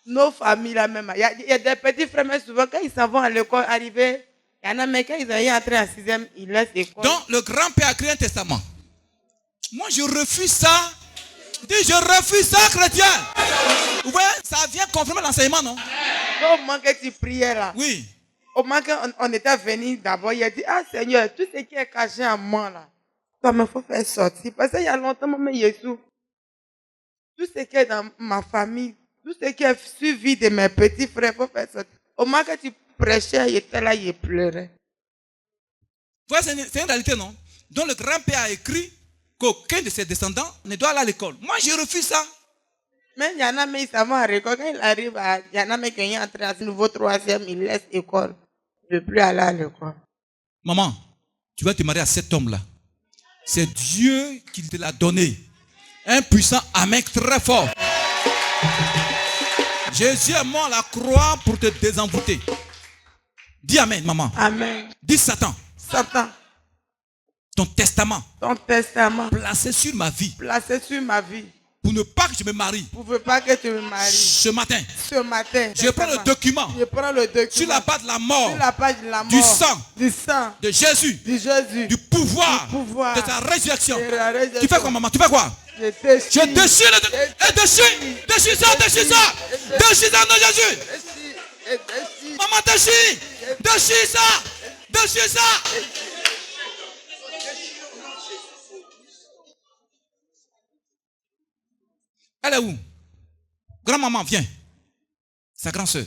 Nos familles, là même. Il y a des petits frères, mais souvent, quand ils s'en vont à l'école, arriver, il y en a, mais quand ils ont entré en 6e, ils laissent l'école. Donc, le grand-père a créé un testament. Moi, je refuse ça. Je dis, je refuse ça, chrétien. Vous voyez, ça vient confirmer l'enseignement, non? Au moment que tu priais là. Oui. Au moment qu'on était venu d'abord, il a dit, Seigneur, tout ce qui est caché en moi là, toi, il faut faire sortir. Parce qu'il y a longtemps, moi, Jésus, tout ce qui est dans ma famille, tout ce qui est suivi de mes petits frères, il faut faire sortir. Au moment que tu prêchais, il était là, il pleurait. Vous voyez, c'est une réalité, non? Donc, le grand-père a écrit qu'aucun de ses descendants ne doit aller à l'école. Moi, je refuse ça. Mais il y en a, mais ils savent à l'école. Quand il arrive, il y en a, mais quand il entre à ce nouveau 3e, il laisse l'école. Il ne veut plus aller à l'école. Maman, tu vas te marier à cet homme-là. C'est Dieu qui te l'a donné. Un puissant amen très fort. Jésus est mort à la croix pour te désenvoûter. Dis amen, maman. Amen. Dis Satan. Satan. Ton testament. Ton testament. Placé sur ma vie. Placé sur ma vie. Pour ne pas que je me marie. Pour ne pas que tu me maries. Ce matin. Ce matin. Je prends le document. Je prends le document. Sur la page de la mort. Sur la page de la mort. Du sang. Du sang. De Jésus. Du Jésus. Du pouvoir. Du pouvoir. De ta résurrection. De la résurrection. Tu fais quoi, maman? Tu fais quoi? Je déchire. Je déchire le... déchire. Déchire ça, déchire ça. Déchire ça, non, Jésus. Maman, déchire. Déchire ça. Déchire ça. Elle est où? Grand-maman, viens. Sa grand-sœur.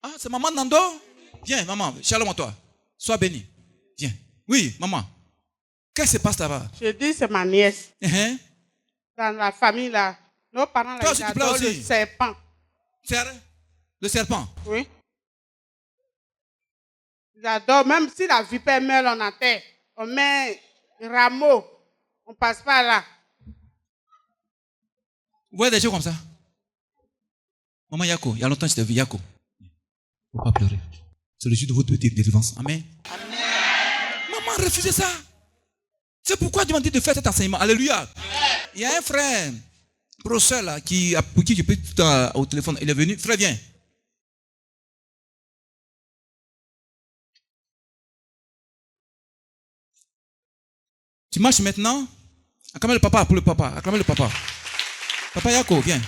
Ah, c'est maman Nando? Viens, maman. Shalom à toi. Sois béni. Viens. Oui, maman. Qu'est-ce qui se passe là-bas? Je dis, c'est ma nièce. Uh-huh. Dans la famille, là, nos parents, là, Toi ils aussi, tu plais adorent aussi? le serpent. Le serpent. Oui. Ils adorent, même si la vipère meurt en la terre, on met un rameau, on passe pas là. Vous voyez des choses comme ça? Maman Yako, il y a longtemps que je t'ai vu, Yako. Il ne faut pas pleurer. C'est le jour de votre petite délivrance. Amen. Amen. Maman, refusez ça. C'est pourquoi Dieu m'a dit de faire cet enseignement. Alléluia. Il y a un frère, professeur là, pour qui je peux tout au téléphone. Il est venu. Frère, viens. Tu marches maintenant. Acclamez le papa pour le papa. Acclamez le papa. Papa Yako, viens.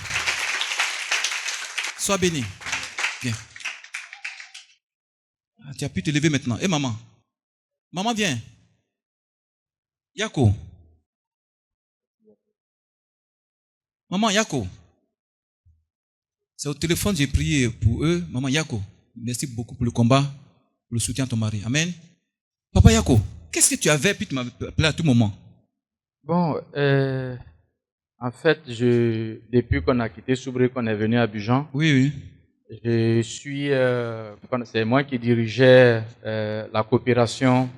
Sois béni. Viens. Ah, tu as pu te lever maintenant. Et maman? Maman, viens. Yako. Maman, Yako. C'est au téléphone, j'ai prié pour eux. Maman, Yako. Merci beaucoup pour le combat, pour le soutien à ton mari. Amen. Papa Yako, qu'est-ce que tu avais puis tu m'avais appelé à tout moment? Bon, en fait, depuis qu'on a quitté Soubré, qu'on est venu à Abidjan, oui. C'est moi qui dirigeais la coopération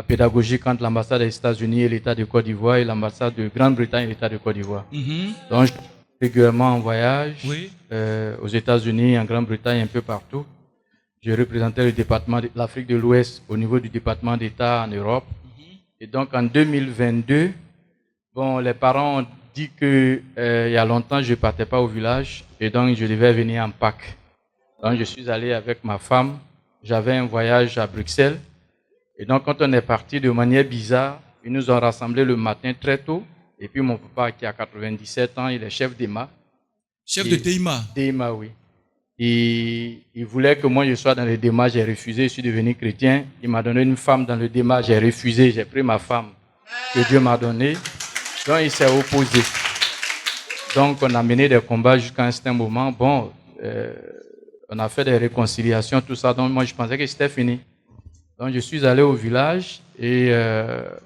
pédagogique entre l'ambassade des États-Unis et l'État de Côte d'Ivoire et l'ambassade de Grande-Bretagne et l'État de Côte d'Ivoire. Donc, je suis régulièrement en voyage aux États-Unis, en Grande-Bretagne, un peu partout. Je représentais le département de l'Afrique de l'Ouest au niveau du département d'État en Europe. Et donc, en 2022, bon, les parents ont dit que il y a longtemps, je ne partais pas au village et donc je devais venir en Pâques. Donc, je suis allé avec ma femme. J'avais un voyage à Bruxelles. Et donc, quand on est parti de manière bizarre, ils nous ont rassemblés le matin très tôt. Et puis, mon papa, qui a 97 ans, il est chef d'EMA. Chef de DEMA? DEMA, oui. Et il voulait que moi, je sois dans le DEMA. J'ai refusé. Je suis devenu chrétien. Il m'a donné une femme dans le DEMA. J'ai refusé. J'ai pris ma femme que Dieu m'a donnée. Donc, il s'est opposé. Donc, on a mené des combats jusqu'à un certain moment. Bon, on a fait des réconciliations, tout ça. Donc, moi, je pensais que c'était fini. Donc, je suis allé au village et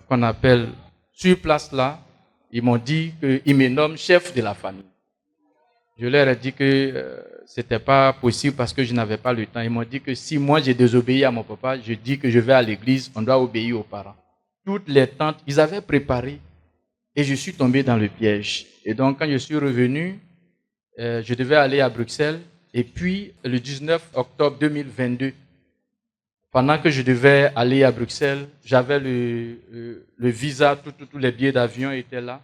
qu'on appelle sur place là, ils m'ont dit qu'ils me nomment chef de la famille. Je leur ai dit que ce n'était pas possible parce que je n'avais pas le temps. Ils m'ont dit que si moi j'ai désobéi à mon papa, je dis que je vais à l'église, on doit obéir aux parents. Toutes les tantes, ils avaient préparé et je suis tombé dans le piège. Et donc quand je suis revenu, je devais aller à Bruxelles. Et puis le 19 octobre 2022, pendant que je devais aller à Bruxelles, j'avais le visa, tous les billets d'avion étaient là.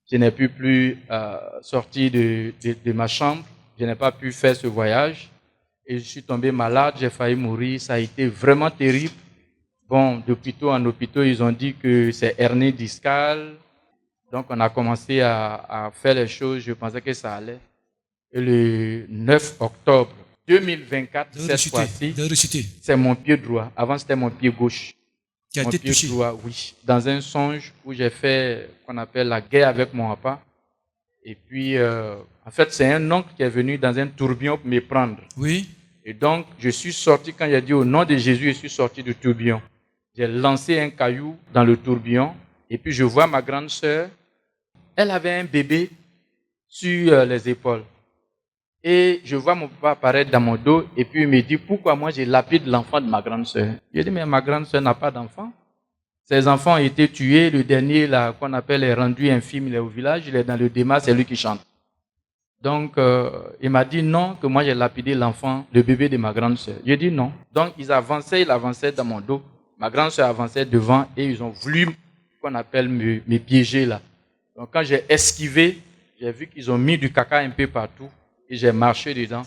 Je n'ai pu plus sortir de ma chambre. Je n'ai pas pu faire ce voyage. Et je suis tombé malade, j'ai failli mourir. Ça a été vraiment terrible. Bon, d'hôpitaux en hôpitaux, ils ont dit que c'est hernie discale. Donc, on a commencé à faire les choses. Je pensais que ça allait. Et le 9 octobre 2024, cette fois-ci, c'est mon pied droit. Avant, c'était mon pied gauche. Qui a été touché. Droit, oui. Dans un songe où j'ai fait qu'on appelle la guerre avec mon papa. Et puis, en fait, c'est un oncle qui est venu dans un tourbillon pour me prendre. Oui. Et donc, je suis sorti, quand il a dit au nom de Jésus, je suis sorti du tourbillon. J'ai lancé un caillou dans le tourbillon. Et puis, je vois ma grande sœur. Elle avait un bébé sur les épaules. Et je vois mon papa apparaître dans mon dos et puis il me dit pourquoi moi j'ai lapide l'enfant de ma grande sœur. Je dis mais ma grande sœur n'a pas d'enfant. Ses enfants ont été tués. Le dernier là qu'on appelle est rendu infirme, il est au village, il est dans le démat, c'est lui qui chante. Donc il m'a dit non, que moi j'ai lapidé l'enfant, le bébé de ma grande sœur. J'ai dit non. Donc il avançait dans mon dos. Ma grande sœur avançait devant et ils ont voulu qu'on appelle me piéger là. Donc quand j'ai esquivé, j'ai vu qu'ils ont mis du caca un peu partout. Et j'ai marché dedans.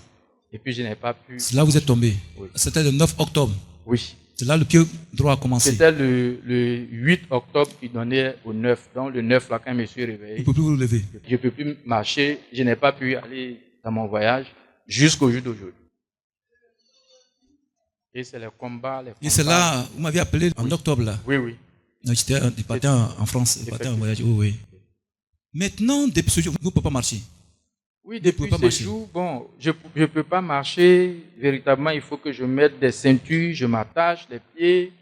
Et puis je n'ai pas pu. C'est là où vous êtes tombé. Oui. C'était le 9 octobre. Oui. C'est là le pied droit a commencé. C'était le 8 octobre qui donnait au 9. Donc le 9, là, quand je me suis réveillé. Vous ne pouvez plus vous lever. Je ne peux plus marcher. Je n'ai pas pu aller dans mon voyage jusqu'au jour d'aujourd'hui. Et c'est le combat. Et c'est là, vous m'aviez appelé en octobre là. Oui, oui. J'étais parti en France, j'étais en voyage. Oui. Maintenant, depuis ce jour, vous ne pouvez pas marcher. Oui, depuis ce jour, bon, je ne peux pas marcher. Véritablement, il faut que je mette des ceintures, je m'attache les pieds.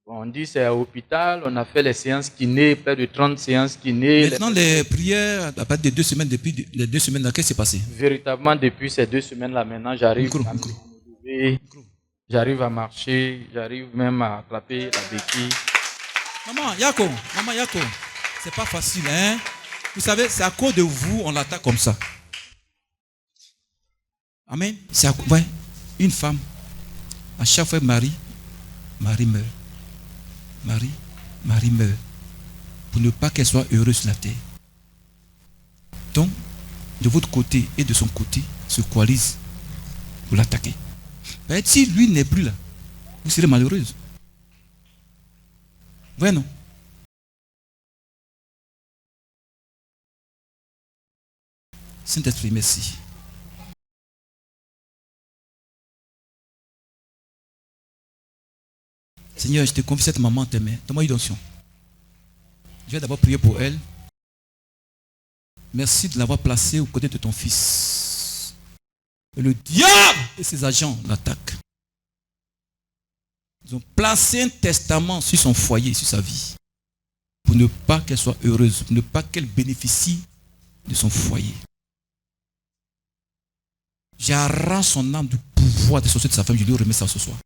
Bon, on dit c'est à l'hôpital, on a fait les séances kiné, près de 30 séances kiné. Maintenant, les prières, à partir de 2 semaines, depuis les 2 semaines, qu'est-ce qui s'est passé? Véritablement, depuis ces 2 semaines-là, maintenant, j'arrive à me lever, j'arrive à marcher, j'arrive même à attraper la béquille. Maman Yako, c'est pas facile, hein? Vous savez, c'est à cause de vous, on l'attaque comme ça. Amen. C'est une femme. À chaque fois, Marie meurt. Marie meurt. Pour ne pas qu'elle soit heureuse sur la terre. Donc, de votre côté et de son côté, se coalisent pour l'attaquer. Si lui n'est plus là, vous serez malheureuse. Ouais, non? Saint-Esprit, merci. Seigneur, je te confie cette maman en tes mains. Donne-moi une onction. Je vais d'abord prier pour elle. Merci de l'avoir placée aux côtés de ton fils. Et le diable et ses agents l'attaquent. Ils ont placé un testament sur son foyer, sur sa vie. Pour ne pas qu'elle soit heureuse, pour ne pas qu'elle bénéficie de son foyer. J'arrache son âme du pouvoir de sortir de sa femme. Je lui remets ça ce soir.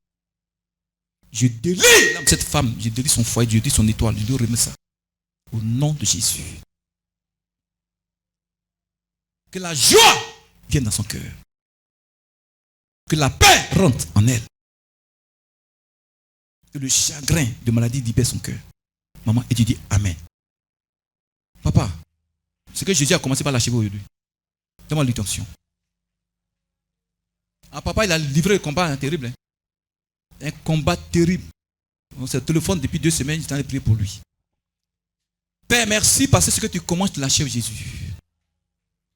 Je délie l'âme de cette femme. Je délie son foyer. Je délie son étoile. Je lui remets ça. Au nom de Jésus. Que la joie vienne dans son cœur. Que la paix rentre en elle. Que le chagrin de maladie libère son cœur. Maman, et tu dis Amen. Papa, ce que Jésus a commencé par l'achever aujourd'hui. Donne-moi l'attention. Ah, papa, il a livré le combat terrible. Hein? Un combat terrible. On se téléphone depuis 2 semaines, je t'en ai prié pour lui. Père, merci parce que ce que tu commences, tu l'achèves, Jésus.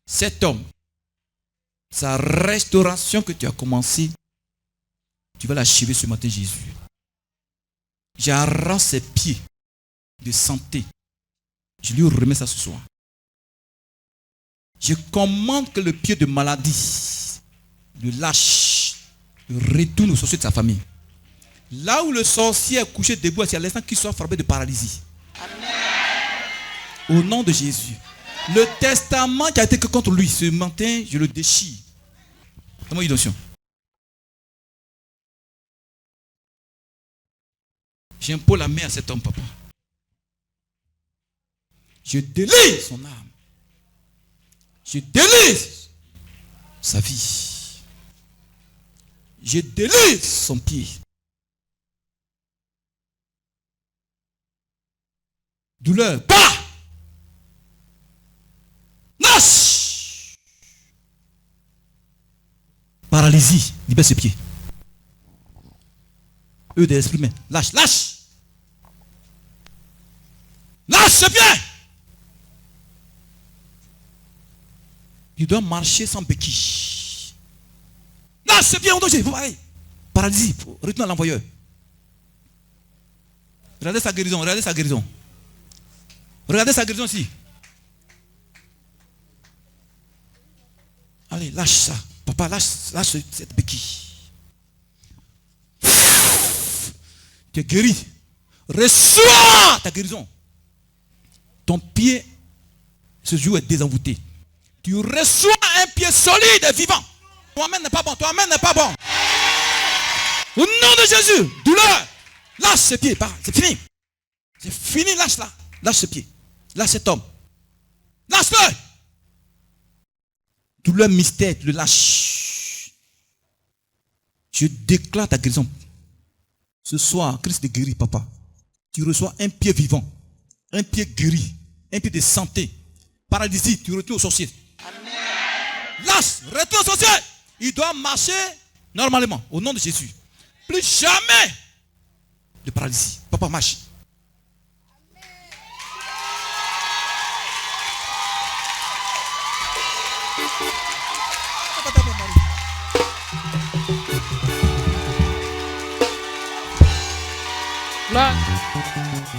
Cet homme, sa restauration que tu as commencé, tu vas l'achever ce matin, Jésus. J'arrache ses pieds de santé. Je lui remets ça ce soir. Je commande que le pied de maladie le lâche, le retourne au sorcier de sa famille. Là où le sorcier est couché debout, c'est à l'instant qu'il soit frappé de paralysie. Amen. Au nom de Jésus. Le testament qui a été contre lui, ce matin, je le déchire. Comment une notion? J'impose la main à cet homme, papa. Je délivre son âme. Je délivre sa vie. Je délivre son pied. Douleur, pas. Lâche. Paralysie, libère ses pieds. Eux de l'esprit, mais lâche, lâche. Lâche ses pieds. Il doit marcher sans béquille. Lâche ses pieds, on doit dire, paralysie, retourne à l'envoyeur. Regardez sa guérison, regardez sa guérison. Regardez sa guérison ici. Allez, lâche ça. Papa, lâche cette béquille. Tu es guéri. Reçois ta guérison. Ton pied, ce jour est désenvoûté. Tu reçois un pied solide et vivant. Toi-même n'est pas bon. Toi-même n'est pas bon. Au nom de Jésus, douleur. Lâche ce pied. C'est fini. C'est fini. Lâche-la. Lâche ce pied. Lâche cet homme. Lâche-le. Douleur mystère, tu le lâches. Je déclare ta guérison. Ce soir, Christ te guérit, papa. Tu reçois un pied vivant. Un pied guéri. Un pied de santé. Paralysie, tu retournes au sorcier. Amen. Lâche, retourne au sorcier. Il doit marcher normalement. Au nom de Jésus. Plus jamais de paralysie. Papa, marche.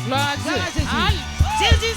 Gloire à Dieu. Jésus,